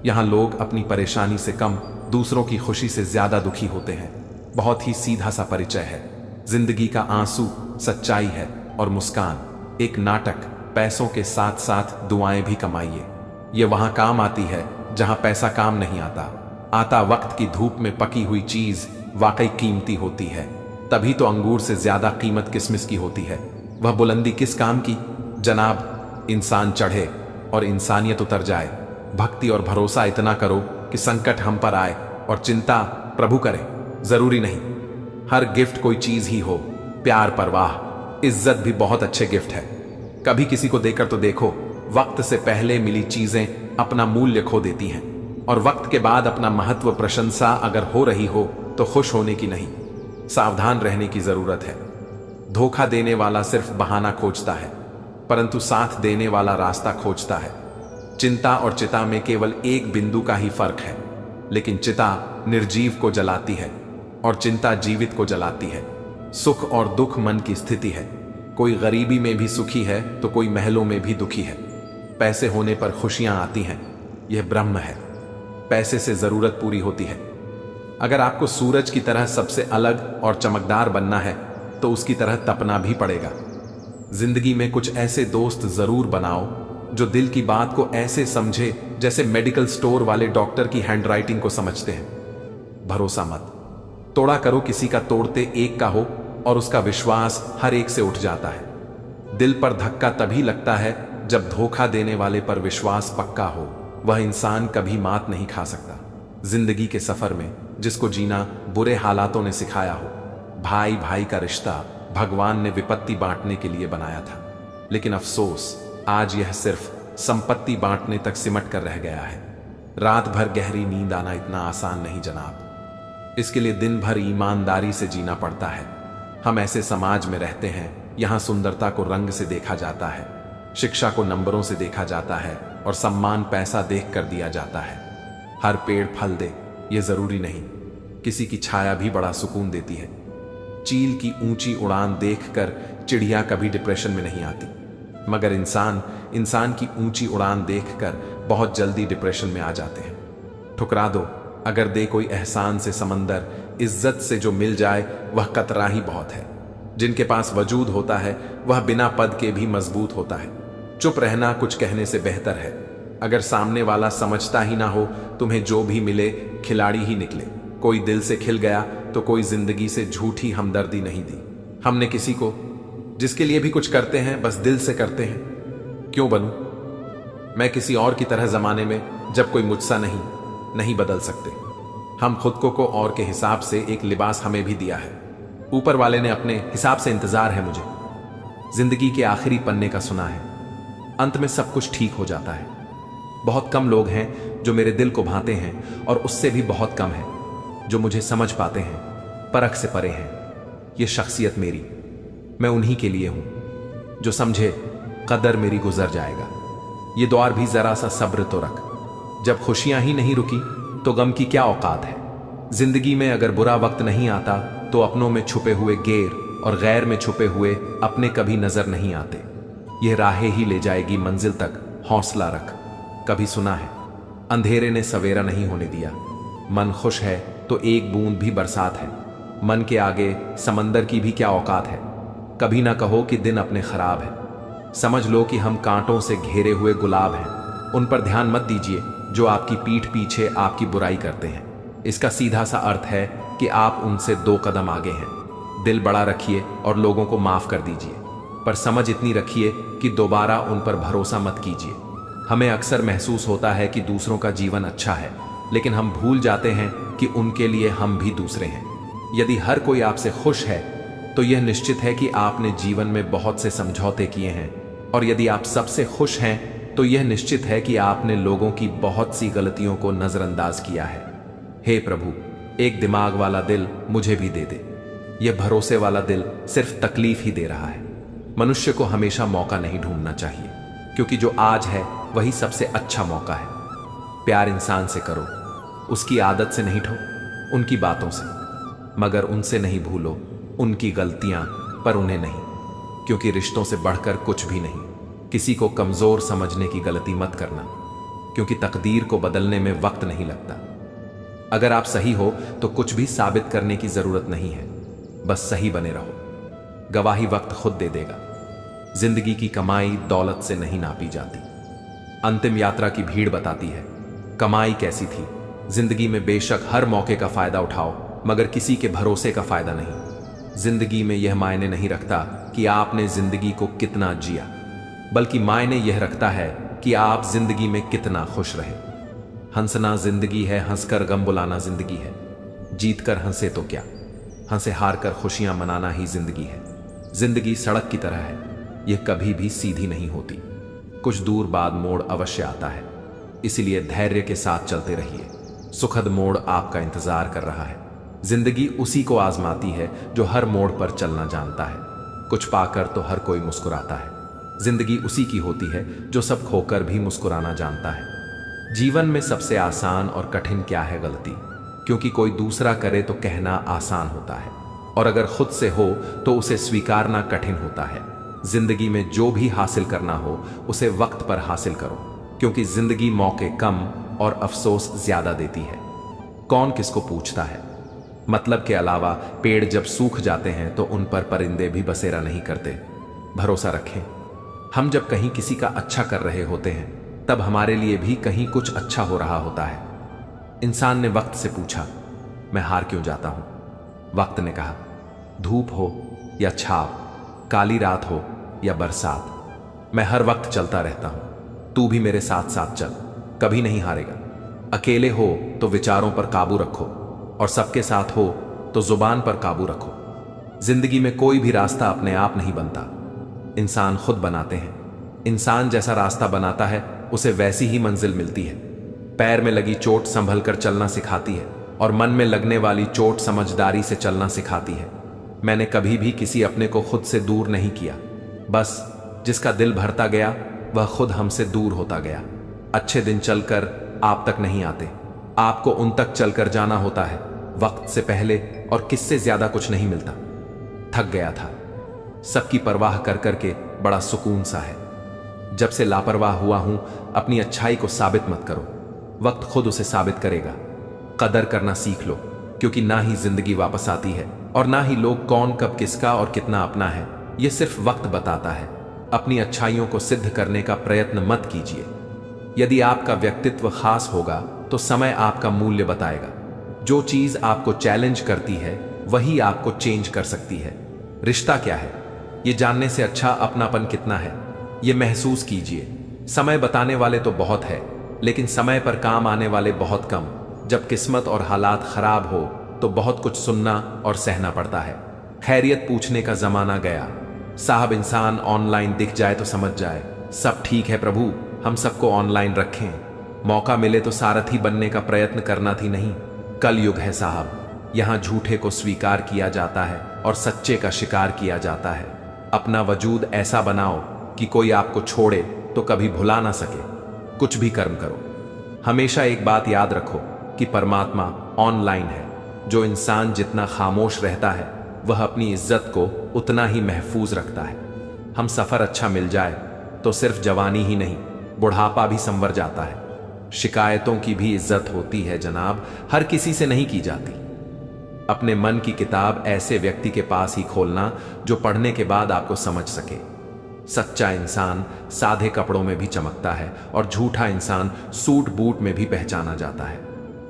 यहाँ लोग अपनी परेशानी से कम दूसरों की खुशी से ज्यादा दुखी होते हैं। बहुत ही सीधा सा परिचय है। जिंदगी का आंसू सच्चाई है और मुस्कान एक नाटक। पैसों के साथ साथ दुआएं भी कमाइए, ये वहां काम आती है जहां पैसा काम नहीं आता। वक्त की धूप में पकी हुई चीज वाकई कीमती होती है। तभी तो अंगूर से ज्यादा कीमत किसमिस की होती है। वह बुलंदी किस काम की जनाब, इंसान चढ़े और इंसानियत उतर जाए। भक्ति और भरोसा इतना करो कि संकट हम पर आए और चिंता प्रभु करे। जरूरी नहीं हर गिफ्ट कोई चीज ही हो। प्यार, परवाह, इज्जत भी बहुत अच्छे गिफ्ट है। कभी किसी को देकर तो देखो, वक्त से पहले मिली चीजें अपना मूल्य खो देती हैं, और वक्त के बाद अपना महत्व, प्रशंसा अगर हो रही हो तो खुश होने की नहीं, सावधान रहने की जरूरत है। धोखा देने वाला सिर्फ बहाना खोजता है, परंतु साथ देने वाला रास्ता खोजता है। चिंता और चिता में केवल एक बिंदु का ही फर्क है, लेकिन चिता निर्जीव को जलाती है और चिंता जीवित को जलाती है। सुख और दुख मन की स्थिति है। कोई गरीबी में भी सुखी है तो कोई महलों में भी दुखी है। पैसे होने पर खुशियां आती हैं, यह ब्रह्म है। पैसे से जरूरत पूरी होती है। अगर आपको सूरज की तरह सबसे अलग और चमकदार बनना है तो उसकी तरह तपना भी पड़ेगा। जिंदगी में कुछ ऐसे दोस्त जरूर बनाओ जो दिल की बात को ऐसे समझे जैसे मेडिकल स्टोर वाले डॉक्टर की हैंडराइटिंग को समझते हैं। भरोसा मत तोड़ा करो किसी का, तोड़ते एक का हो और उसका विश्वास हर एक से उठ जाता है। दिल पर धक्का तभी लगता है जब धोखा देने वाले पर विश्वास पक्का हो। वह इंसान कभी मात नहीं खा सकता। जिंदगी के सफर में जिसको जीना बुरे हालातों ने सिखाया हो। भाई भाई का रिश्ता भगवान ने विपत्ति बांटने के लिए बनाया था, लेकिन अफसोस आज यह सिर्फ संपत्ति बांटने तक सिमट कर रह गया है। रात भर गहरी नींद आना इतना आसान नहीं जनाब। इसके लिए दिन भर ईमानदारी से जीना पड़ता है। हम ऐसे समाज में रहते हैं यहां सुंदरता को रंग से देखा जाता है, शिक्षा को नंबरों से देखा जाता है और सम्मान पैसा देख कर दिया जाता है। हर पेड़ फल दे ये जरूरी नहीं, किसी की छाया भी बड़ा सुकून देती है। चील की ऊंची उड़ान देखकर चिड़िया कभी डिप्रेशन में नहीं आती, मगर इंसान की ऊंची उड़ान देखकर बहुत जल्दी डिप्रेशन में आ जाते हैं। ठुकरा दो अगर दे कोई एहसान से समंदर, इज्जत से जो मिल जाए वह कतरा ही बहुत है। जिनके पास वजूद होता है वह बिना पद के भी मजबूत होता है। चुप रहना कुछ कहने से बेहतर है। अगर सामने वाला समझता ही ना हो, तुम्हें जो भी मिले खिलाड़ी ही निकले। कोई दिल से खिल गया तो कोई जिंदगी से झूठी हमदर्दी नहीं दी। हमने किसी को जिसके लिए भी कुछ करते हैं बस दिल से करते हैं। क्यों बनूं मैं किसी और की तरह जमाने में जब कोई मुझसा नहीं बदल सकते। हम खुद को और के हिसाब से एक लिबास हमें भी दिया है। ऊपर वाले ने अपने हिसाब से इंतजार है मुझे। जिंदगी के आखिरी पन्ने का सुना है, अंत में सब कुछ ठीक हो जाता है। बहुत कम लोग हैं जो मेरे दिल को भाते हैं और उससे भी बहुत कम है जो मुझे समझ पाते हैं, परख से परे हैं। ये शख्सियत मेरी, मैं उन्हीं के लिए हूं जो समझे कदर मेरी गुजर जाएगा। ये दौर भी जरा सा सब्र तो रख, जब खुशियां ही नहीं रुकी तो गम की क्या औकात है। जिंदगी में अगर बुरा वक्त नहीं आता तो अपनों में छुपे हुए गैर और गैर में छुपे हुए अपने कभी नजर नहीं आते। यह राहें ही ले जाएगी मंजिल तक, हौसला रख। कभी सुना है अंधेरे ने सवेरा नहीं होने दिया। मन खुश है तो एक बूंद भी बरसात है। मन के आगे समंदर की भी क्या औकात है। कभी ना कहो कि दिन अपने खराब है। समझ लो कि हम कांटों से घेरे हुए गुलाब हैं। उन पर ध्यान मत दीजिए जो आपकी पीठ पीछे आपकी बुराई करते हैं। इसका सीधा सा अर्थ है कि आप उनसे 2 कदम आगे हैं। दिल बड़ा रखिए और लोगों को माफ कर दीजिए, पर समझ इतनी रखिए कि दोबारा उन पर भरोसा मत कीजिए। हमें अक्सर महसूस होता है कि दूसरों का जीवन अच्छा है, लेकिन हम भूल जाते हैं कि उनके लिए हम भी दूसरे हैं। यदि हर कोई आपसे खुश है तो यह निश्चित है कि आपने जीवन में बहुत से समझौते किए हैं, और यदि आप सबसे खुश हैं तो यह निश्चित है कि आपने लोगों की बहुत सी गलतियों को नजरअंदाज किया है। हे प्रभु, एक दिमाग वाला दिल मुझे भी दे दे। यह भरोसे वाला दिल सिर्फ तकलीफ ही दे रहा है। मनुष्य को हमेशा मौका नहीं ढूंढना चाहिए, क्योंकि जो आज है वही सबसे अच्छा मौका है। प्यार इंसान से करो, उसकी आदत से नहीं ठो, उनकी बातों से, मगर उनसे नहीं भूलो उनकी गलतियां, पर उन्हें नहीं, क्योंकि रिश्तों से बढ़कर कुछ भी नहीं। किसी को कमजोर समझने की गलती मत करना, क्योंकि तकदीर को बदलने में वक्त नहीं लगता। अगर आप सही हो तो कुछ भी साबित करने की जरूरत नहीं है, बस सही बने रहो। गवाही वक्त खुद दे देगा। जिंदगी की कमाई दौलत से नहीं नापी जाती। अंतिम यात्रा की भीड़ बताती है कमाई कैसी थी। जिंदगी में बेशक हर मौके का फायदा उठाओ, मगर किसी के भरोसे का फायदा नहीं। जिंदगी में यह मायने नहीं रखता कि आपने जिंदगी को कितना जिया, बल्कि मायने यह रखता है कि आप जिंदगी में कितना खुश रहे। हंसना जिंदगी है, हंसकर गम बुलाना जिंदगी है। जीत कर हंसे तो क्या, हंसे हार कर खुशियां मनाना ही जिंदगी है। जिंदगी सड़क की तरह है, यह कभी भी सीधी नहीं होती। कुछ दूर बाद मोड़ अवश्य आता है, इसीलिए धैर्य के साथ चलते रहिए। सुखद मोड़ आपका इंतजार कर रहा है। जिंदगी उसी को आजमाती है जो हर मोड़ पर चलना जानता है। कुछ पाकर तो हर कोई मुस्कुराता है। जिंदगी उसी की होती है जो सब खोकर भी मुस्कुराना जानता है। जीवन में सबसे आसान और कठिन क्या है? गलती, क्योंकि कोई दूसरा करे तो कहना आसान होता है, और अगर खुद से हो तो उसे स्वीकारना कठिन होता है। जिंदगी में जो भी हासिल करना हो उसे वक्त पर हासिल करो, क्योंकि जिंदगी मौके कम और अफसोस ज्यादा देती है। कौन किसको पूछता है? मतलब के अलावा पेड़ जब सूख जाते हैं तो उन पर परिंदे भी बसेरा नहीं करते। भरोसा रखें, हम जब कहीं किसी का अच्छा कर रहे होते हैं तब हमारे लिए भी कहीं कुछ अच्छा हो रहा होता है। इंसान ने वक्त से पूछा, मैं हार क्यों जाता हूं? वक्त ने कहा, धूप हो या छाव, काली रात हो या बरसात, मैं हर वक्त चलता रहता हूं। तू भी मेरे साथ साथ चल, कभी नहीं हारेगा। अकेले हो तो विचारों पर काबू रखो, और सबके साथ हो तो जुबान पर काबू रखो। जिंदगी में कोई भी रास्ता अपने आप नहीं बनता, इंसान खुद बनाते हैं। इंसान जैसा रास्ता बनाता है उसे वैसी ही मंजिल मिलती है। पैर में लगी चोट संभल कर चलना सिखाती है, और मन में लगने वाली चोट समझदारी से चलना सिखाती है। मैंने कभी भी किसी अपने को खुद से दूर नहीं किया, बस जिसका दिल भरता गया वह खुद हमसे दूर होता गया। अच्छे दिन चलकर आप तक नहीं आते, आपको उन तक चलकर जाना होता है। वक्त से पहले और किससे ज्यादा कुछ नहीं मिलता। थक गया था, सबकी परवाह कर करके बड़ा सुकून सा है। जब से लापरवाह हुआ हूं, अपनी अच्छाई को साबित मत करो, वक्त खुद उसे साबित करेगा। कदर करना सीख लो, क्योंकि ना ही जिंदगी वापस आती है और ना ही लोग कौन कब किसका और कितना अपना है, यह सिर्फ वक्त बताता है। अपनी अच्छाइयों को सिद्ध करने का प्रयत्न मत कीजिए। यदि आपका व्यक्तित्व खास होगा तो समय आपका मूल्य बताएगा। जो चीज आपको चैलेंज करती है वही आपको चेंज कर सकती है। रिश्ता क्या है, ये जानने से अच्छा अपनापन कितना है, ये महसूस कीजिए। समय बताने वाले तो बहुत है, लेकिन समय पर काम आने वाले बहुत कम। जब किस्मत और हालात खराब हो तो बहुत कुछ सुनना और सहना पड़ता है। खैरियत पूछने का जमाना गया। साहब, इंसान ऑनलाइन दिख जाए तो समझ जाए सब ठीक है प्रभु, हम सबको ऑनलाइन रखें। मौका मिले तो सारथी बनने का प्रयत्न करना थी नहीं। कल युग है साहब, यहां झूठे को स्वीकार किया जाता है और सच्चे का शिकार किया जाता है। अपना वजूद ऐसा बनाओ कि कोई आपको छोड़े तो कभी भुला ना सके। कुछ भी कर्म करो, हमेशा एक बात याद रखो कि परमात्मा ऑनलाइन है। जो इंसान जितना खामोश रहता है वह अपनी इज्जत को उतना ही महफूज रखता है। हम सफर अच्छा मिल जाए तो सिर्फ जवानी ही नहीं, बुढ़ापा भी संवर जाता है। शिकायतों की भी इज्जत होती है जनाब, हर किसी से नहीं की जाती। अपने मन की किताब ऐसे व्यक्ति के पास ही खोलना जो पढ़ने के बाद आपको समझ सके। सच्चा इंसान सादे कपड़ों में भी चमकता है और झूठा इंसान सूट बूट में भी पहचाना जाता है।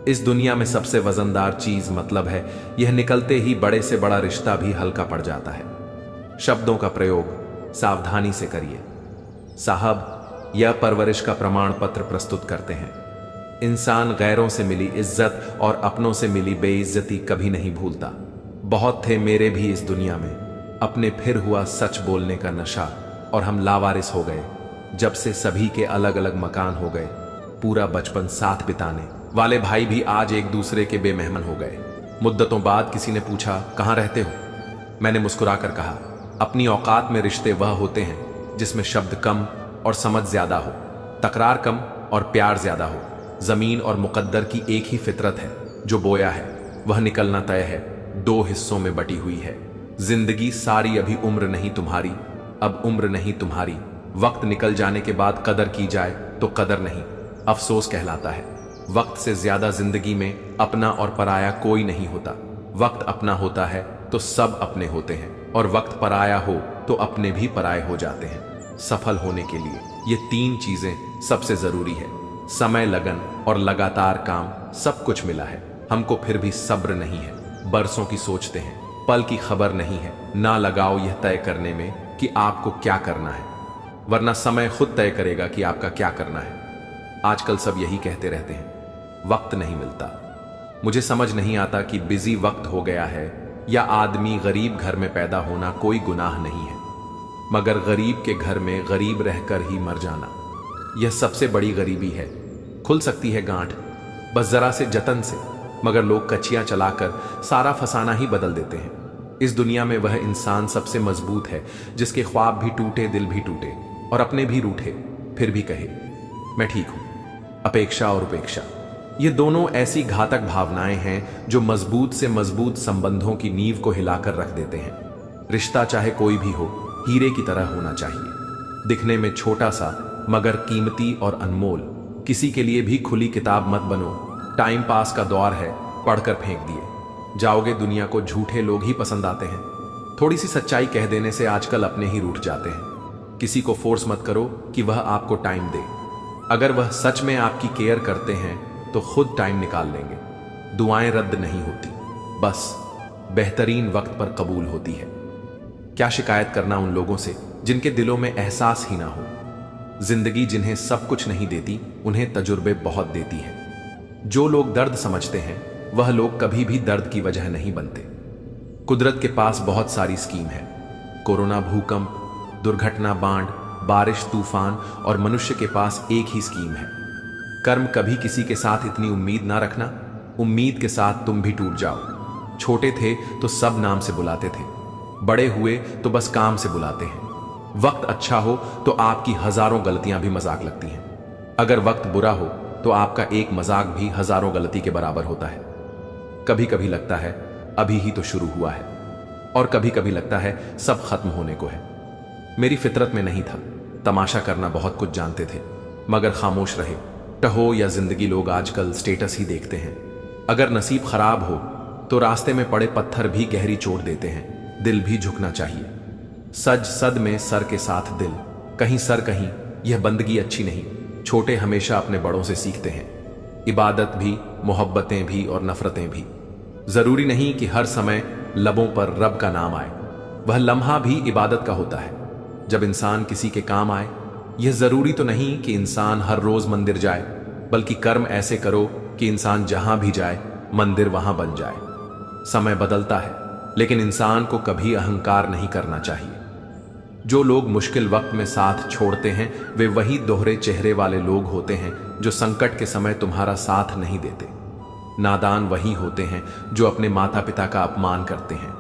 इस दुनिया में सबसे वजनदार चीज मतलब है, यह निकलते ही बड़े से बड़ा रिश्ता भी हल्का पड़ जाता है। शब्दों का प्रयोग सावधानी से करिए। साहब, यह परवरिश का प्रमाण पत्र प्रस्तुत करते हैं। इंसान गैरों से मिली इज्जत और अपनों से मिली बेइज्जती कभी नहीं भूलता। बहुत थे मेरे भी इस दुनिया में, अपने फिर हुआ सच बोलने का नशा और हम लावारिस हो गए। जब से सभी के अलग अलग मकान हो गए, पूरा बचपन साथ बिताने वाले भाई भी आज एक दूसरे के बेमेहमान हो गए। मुद्दतों बाद किसी ने पूछा, कहाँ रहते हो? मैंने मुस्कुराकर कहा, अपनी औकात में रिश्ते वह होते हैं जिसमें शब्द कम और समझ ज्यादा हो, तकरार कम और प्यार ज्यादा हो। जमीन और मुकद्दर की एक ही फितरत है, जो बोया है वह निकलना तय है, दो हिस्सों में बटी हुई है। जिंदगी सारी अभी उम्र नहीं तुम्हारी, अब उम्र नहीं तुम्हारी। वक्त निकल जाने के बाद कदर की जाए तो कदर नहीं, अफसोस कहलाता है। वक्त से ज्यादा जिंदगी में अपना और पराया कोई नहीं होता। वक्त अपना होता है तो सब अपने होते हैं, और वक्त पराया हो तो अपने भी पराये हो जाते हैं। सफल होने के लिए ये तीन चीजें सबसे जरूरी है। समय, लगन और लगातार काम, सब कुछ मिला है। हमको फिर भी सब्र नहीं है। बरसों की सोचते हैं, पल की खबर नहीं है। ना लगाओ यह तय करने में कि आपको क्या करना है, वरना समय खुद तय करेगा कि आपका क्या करना है। आजकल सब यही कहते रहते हैं, वक्त नहीं मिलता। मुझे समझ नहीं आता कि बिजी वक्त हो गया है या आदमी गरीब घर में पैदा होना कोई गुनाह नहीं है, मगर गरीब के घर में गरीब रहकर ही मर जाना, यह सबसे बड़ी गरीबी है। खुल सकती है गांठ बस जरा से जतन से, मगर लोग कचियां चलाकर सारा फसाना ही बदल देते हैं। इस दुनिया में वह इंसान सबसे मजबूत है जिसके ख्वाब भी टूटे, दिल भी टूटे और अपने भी रूठे, फिर भी कहे मैं ठीक हूं। अपेक्षा और उपेक्षा, ये दोनों ऐसी घातक भावनाएं हैं जो मजबूत से मजबूत संबंधों की नींव को हिलाकर रख देते हैं। रिश्ता चाहे कोई भी हो, हीरे की तरह होना चाहिए, दिखने में छोटा सा मगर कीमती और अनमोल। किसी के लिए भी खुली किताब मत बनो। टाइम पास का दौर है, पढ़कर फेंक दिए जाओगे। दुनिया को झूठे लोग ही पसंद आते हैं। थोड़ी सी सच्चाई कह देने से आजकल अपने ही रूठ जाते हैं। किसी को फोर्स मत करो कि वह आपको टाइम दे। अगर वह सच में आपकी केयर करते हैं तो खुद टाइम निकाल लेंगे। दुआएं रद्द नहीं होती, बस बेहतरीन वक्त पर कबूल होती है। क्या शिकायत करना उन लोगों से जिनके दिलों में एहसास ही ना हो। जिंदगी जिन्हें सब कुछ नहीं देती, उन्हें तजुर्बे बहुत देती है। जो लोग दर्द समझते हैं वह लोग कभी भी दर्द की वजह नहीं बनते। कुदरत के पास बहुत सारी स्कीम है। कोरोना, भूकंप, दुर्घटना, बाढ़, बारिश, तूफान और मनुष्य के पास एक ही स्कीम है। कर्म। कभी किसी के साथ इतनी उम्मीद ना रखना, उम्मीद के साथ तुम भी टूट जाओ। छोटे थे तो सब नाम से बुलाते थे, बड़े हुए तो बस काम से बुलाते हैं। वक्त अच्छा हो तो आपकी हजारों गलतियां भी मजाक लगती हैं। अगर वक्त बुरा हो तो आपका एक मजाक भी हजारों गलती के बराबर होता है। कभी कभी लगता है अभी ही तो शुरू हुआ है, और कभी कभी लगता है सब खत्म होने को है। मेरी फितरत में नहीं था। तमाशा करना बहुत कुछ जानते थे, मगर खामोश रहे। टहो या जिंदगी, लोग आजकल स्टेटस ही देखते हैं। अगर नसीब खराब हो तो रास्ते में पड़े पत्थर भी गहरी चोट देते हैं। दिल भी झुकना चाहिए। सज सद में सर के साथ दिल, कहीं सर कहीं, यह बंदगी अच्छी नहीं। छोटे हमेशा अपने बड़ों से सीखते हैं। इबादत भी, मोहब्बतें भी और नफरतें भी। जरूरी नहीं कि हर समय लबों पर रब का नाम आए। वह लम्हा भी इबादत का होता है जब इंसान किसी के काम आए। यह जरूरी तो नहीं कि इंसान हर रोज मंदिर जाए, बल्कि कर्म ऐसे करो कि इंसान जहां भी जाए मंदिर वहां बन जाए। समय बदलता है, लेकिन इंसान को कभी अहंकार नहीं करना चाहिए। जो लोग मुश्किल वक्त में साथ छोड़ते हैं वे वही दोहरे चेहरे वाले लोग होते हैं जो संकट के समय तुम्हारा साथ नहीं देते। नादान वही होते हैं जो अपने माता पिता का अपमान करते हैं।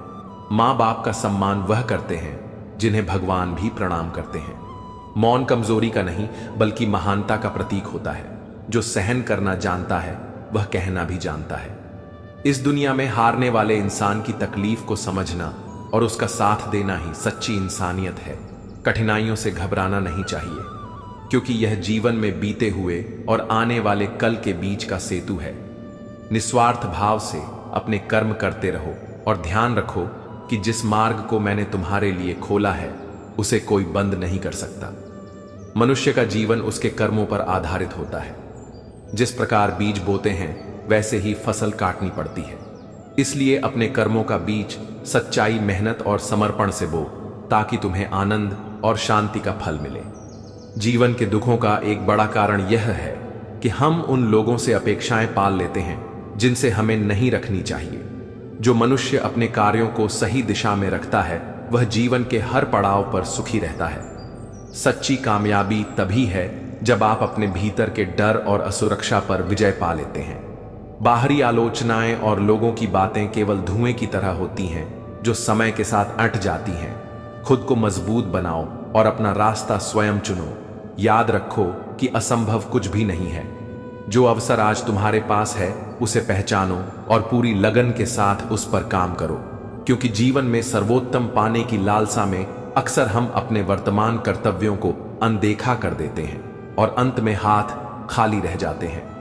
माँ बाप का सम्मान वह करते हैं जिन्हें भगवान भी प्रणाम करते हैं। मौन कमजोरी का नहीं बल्कि महानता का प्रतीक होता है। जो सहन करना जानता है वह कहना भी जानता है। इस दुनिया में हारने वाले इंसान की तकलीफ को समझना और उसका साथ देना ही सच्ची इंसानियत है। कठिनाइयों से घबराना नहीं चाहिए, क्योंकि यह जीवन में बीते हुए और आने वाले कल के बीच का सेतु है। निस्वार्थ भाव से अपने कर्म करते रहो और ध्यान रखो कि जिस मार्ग को मैंने तुम्हारे लिए खोला है उसे कोई बंद नहीं कर सकता। मनुष्य का जीवन उसके कर्मों पर आधारित होता है। जिस प्रकार बीज बोते हैं वैसे ही फसल काटनी पड़ती है। इसलिए अपने कर्मों का बीज सच्चाई, मेहनत और समर्पण से बो, ताकि तुम्हें आनंद और शांति का फल मिले। जीवन के दुखों का एक बड़ा कारण यह है कि हम उन लोगों से अपेक्षाएं पाल लेते हैं जिनसे हमें नहीं रखनी चाहिए। जो मनुष्य अपने कार्यों को सही दिशा में रखता है वह जीवन के हर पड़ाव पर सुखी रहता है। सच्ची कामयाबी तभी है जब आप अपने भीतर के डर और असुरक्षा पर विजय पा लेते हैं। बाहरी आलोचनाएं और लोगों की बातें केवल धुएं की तरह होती हैं जो समय के साथ अट जाती हैं। खुद को मजबूत बनाओ और अपना रास्ता स्वयं चुनो। याद रखो कि असंभव कुछ भी नहीं है। जो अवसर आज तुम्हारे पास है उसे पहचानो और पूरी लगन के साथ उस पर काम करो, क्योंकि जीवन में सर्वोत्तम पाने की लालसा में अक्सर हम अपने वर्तमान कर्तव्यों को अनदेखा कर देते हैं और अंत में हाथ खाली रह जाते हैं।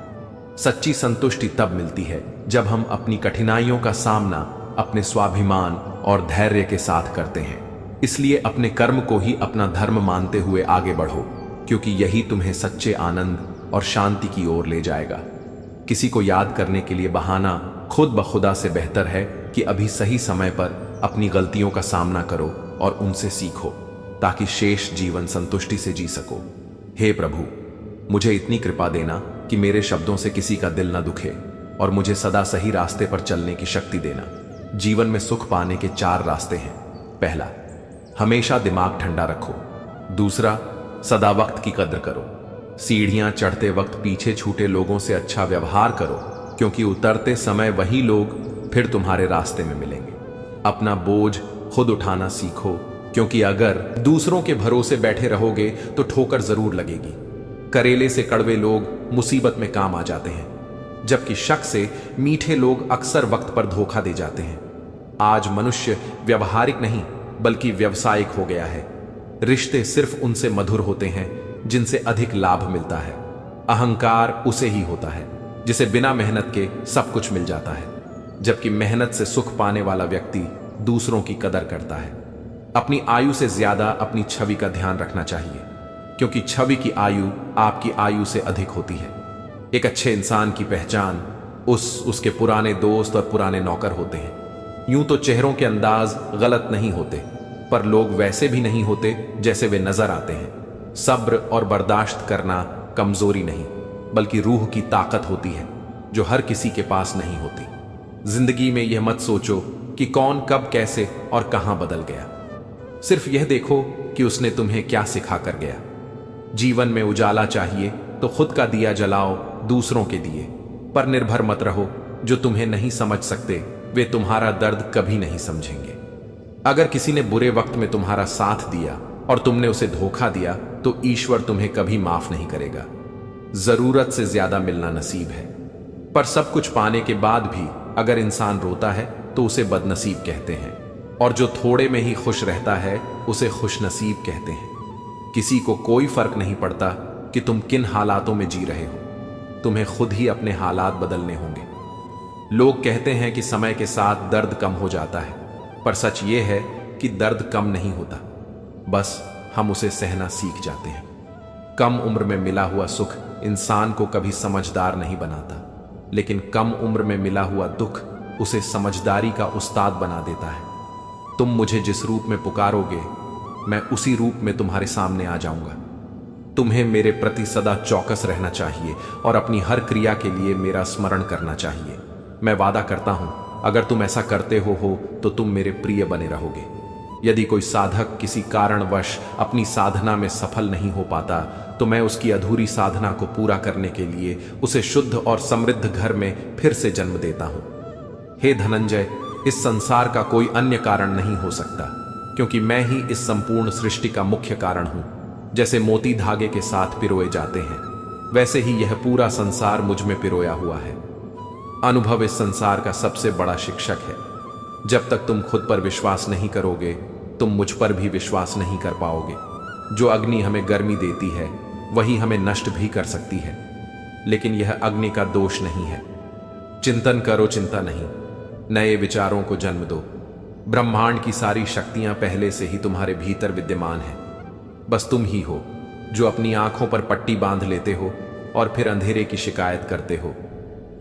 सच्ची संतुष्टि तब मिलती है जब हम अपनी कठिनाइयों का सामना अपने स्वाभिमान और धैर्य के साथ करते हैं। इसलिए अपने कर्म को ही अपना धर्म मानते हुए आगे बढ़ो, क्योंकि यही तुम्हें सच्चे आनंद और शांति की ओर ले जाएगा। किसी को याद करने के लिए बहाना खुद ब खुदा से बेहतर है कि अभी सही समय पर अपनी गलतियों का सामना करो और उनसे सीखो, ताकि शेष जीवन संतुष्टि से जी सको। हे प्रभु, मुझे इतनी कृपा देना कि मेरे शब्दों से किसी का दिल न दुखे और मुझे सदा सही रास्ते पर चलने की शक्ति देना। जीवन में सुख पाने के 4 रास्ते हैं। पहला, हमेशा दिमाग ठंडा रखो। दूसरा, सदा वक्त की कद्र करो। सीढ़ियां चढ़ते वक्त पीछे छूटे लोगों से अच्छा व्यवहार करो, क्योंकि उतरते समय वही लोग फिर तुम्हारे रास्ते में मिलेंगे। अपना बोझ खुद उठाना सीखो, क्योंकि अगर दूसरों के भरोसे बैठे रहोगे तो ठोकर जरूर लगेगी। करेले से कड़वे लोग मुसीबत में काम आ जाते हैं, जबकि शक से मीठे लोग अक्सर वक्त पर धोखा दे जाते हैं। आज मनुष्य व्यवहारिक नहीं बल्कि व्यावसायिक हो गया है। रिश्ते सिर्फ उनसे मधुर होते हैं जिनसे अधिक लाभ मिलता है। अहंकार उसे ही होता है जिसे बिना मेहनत के सब कुछ मिल जाता है, जबकि मेहनत से सुख पाने वाला व्यक्ति दूसरों की कदर करता है। अपनी आयु से ज्यादा अपनी छवि का ध्यान रखना चाहिए, क्योंकि छवि की आयु आपकी आयु से अधिक होती है। एक अच्छे इंसान की पहचान उसके पुराने दोस्त और पुराने नौकर होते हैं। यूं तो चेहरों के अंदाज गलत नहीं होते, पर लोग वैसे भी नहीं होते जैसे वे नजर आते हैं। सब्र और बर्दाश्त करना कमजोरी नहीं, बल्कि रूह की ताकत होती है, जो हर किसी के पास नहीं होती। जिंदगी में यह मत सोचो कि कौन कब कैसे और कहां बदल गया। सिर्फ यह देखो कि उसने तुम्हें क्या सिखा कर गया। जीवन में उजाला चाहिए तो खुद का दिया जलाओ, दूसरों के दिए पर निर्भर मत रहो। जो तुम्हें नहीं समझ सकते वे तुम्हारा दर्द कभी नहीं समझेंगे। अगर किसी ने बुरे वक्त में तुम्हारा साथ दिया और तुमने उसे धोखा दिया, तो ईश्वर तुम्हें कभी माफ नहीं करेगा। जरूरत से ज्यादा मिलना नसीब है, पर सब कुछ पाने के बाद भी अगर इंसान रोता है तो उसे बदनसीब कहते हैं, और जो थोड़े में ही खुश रहता है उसे खुशनसीब कहते हैं। किसी को कोई फर्क नहीं पड़ता कि तुम किन हालातों में जी रहे हो, तुम्हें खुद ही अपने हालात बदलने होंगे। लोग कहते हैं कि समय के साथ दर्द कम हो जाता है, पर सच ये है कि दर्द कम नहीं होता, बस हम उसे सहना सीख जाते हैं। कम उम्र में मिला हुआ सुख इंसान को कभी समझदार नहीं बनाता, लेकिन कम उम्र में मिला हुआ दुख उसे समझदारी का उस्ताद बना देता है। तुम मुझे जिस रूप में पुकारोगे, मैं उसी रूप में तुम्हारे सामने आ जाऊंगा। तुम्हें मेरे प्रति सदा चौकस रहना चाहिए और अपनी हर क्रिया के लिए मेरा स्मरण करना चाहिए। मैं वादा करता हूं, अगर तुम ऐसा करते हो तो तुम मेरे प्रिय बने रहोगे। यदि कोई साधक किसी कारणवश अपनी साधना में सफल नहीं हो पाता, तो मैं उसकी अधूरी साधना को पूरा करने के लिए उसे शुद्ध और समृद्ध घर में फिर से जन्म देता हूं। हे धनंजय, इस संसार का कोई अन्य कारण नहीं हो सकता, क्योंकि मैं ही इस संपूर्ण सृष्टि का मुख्य कारण हूं। जैसे मोती धागे के साथ पिरोए जाते हैं, वैसे ही यह पूरा संसार मुझ में पिरोया हुआ है। अनुभव इस संसार का सबसे बड़ा शिक्षक है। जब तक तुम खुद पर विश्वास नहीं करोगे, तुम मुझ पर भी विश्वास नहीं कर पाओगे। जो अग्नि हमें गर्मी देती है, वही हमें नष्ट भी कर सकती है, लेकिन यह अग्नि का दोष नहीं है। चिंतन करो, चिंता नहीं, नए विचारों को जन्म दो। ब्रह्मांड की सारी शक्तियां पहले से ही तुम्हारे भीतर विद्यमान हैं। बस तुम ही हो जो अपनी आंखों पर पट्टी बांध लेते हो और फिर अंधेरे की शिकायत करते हो।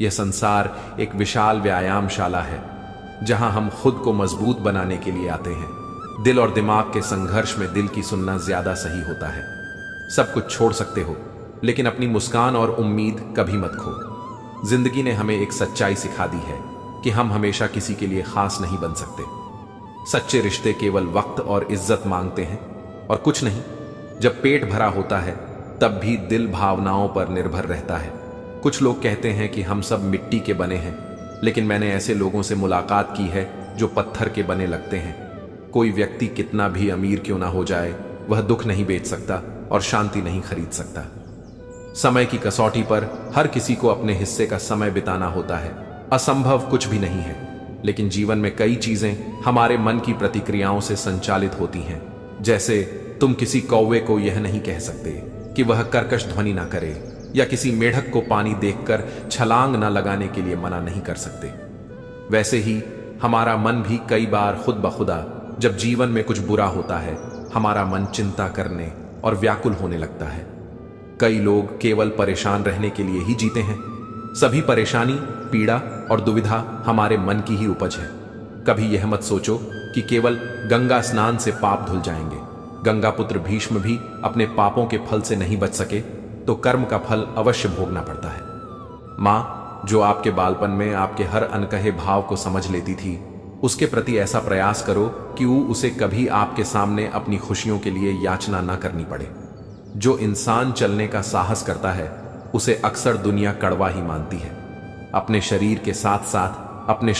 यह संसार एक विशाल व्यायामशाला है, जहां हम खुद को मजबूत बनाने के लिए आते हैं। दिल और दिमाग के संघर्ष में दिल की सुनना ज्यादा सही होता है। सब कुछ छोड़ सकते हो, लेकिन अपनी मुस्कान और उम्मीद कभी मत खो। जिंदगी ने हमें एक सच्चाई सिखा दी है कि हम हमेशा किसी के लिए खास नहीं बन सकते। सच्चे रिश्ते केवल वक्त और इज्जत मांगते हैं और कुछ नहीं। जब पेट भरा होता है, तब भी दिल भावनाओं पर निर्भर रहता है। कुछ लोग कहते हैं कि हम सब मिट्टी के बने हैं, लेकिन मैंने ऐसे लोगों से मुलाकात की है जो पत्थर के बने लगते हैं। कोई व्यक्ति कितना भी अमीर क्यों ना हो जाए, वह दुख नहीं बेच सकता और शांति नहीं खरीद सकता। समय की कसौटी पर हर किसी को अपने हिस्से का समय बिताना होता है। असंभव कुछ भी नहीं है, लेकिन जीवन में कई चीजें हमारे मन की प्रतिक्रियाओं से संचालित होती हैं। जैसे तुम किसी कौवे को यह नहीं कह सकते कि वह कर्कश ध्वनि ना करे, या किसी मेढक को पानी देखकर छलांग न लगाने के लिए मना नहीं कर सकते। वैसे ही हमारा मन भी कई बार खुद ब खुदा जब जीवन में कुछ बुरा होता है, हमारा मन चिंता करने और व्याकुल होने लगता है। कई लोग केवल परेशान रहने के लिए ही जीते हैं। सभी परेशानी, पीड़ा और दुविधा हमारे मन की ही उपज है। कभी यह मत सोचो कि केवल गंगा स्नान से पाप धुल जाएंगे। गंगा पुत्र भीष्म भी अपने पापों के फल से नहीं बच सके, तो कर्म का फल अवश्य भोगना पड़ता है। माँ, जो आपके बालपन में आपके हर अनकहे भाव को समझ लेती थी, उसके प्रति ऐसा प्रयास करो कि वो उसे कभी आपके सामने अपनी खुशियों के लिए याचना न करनी पड़े। जो इंसान चलने का साहस करता है, उसे अक्सर दुनिया कड़वा ही मानती है। अपने शरीर के साथ साथ अपने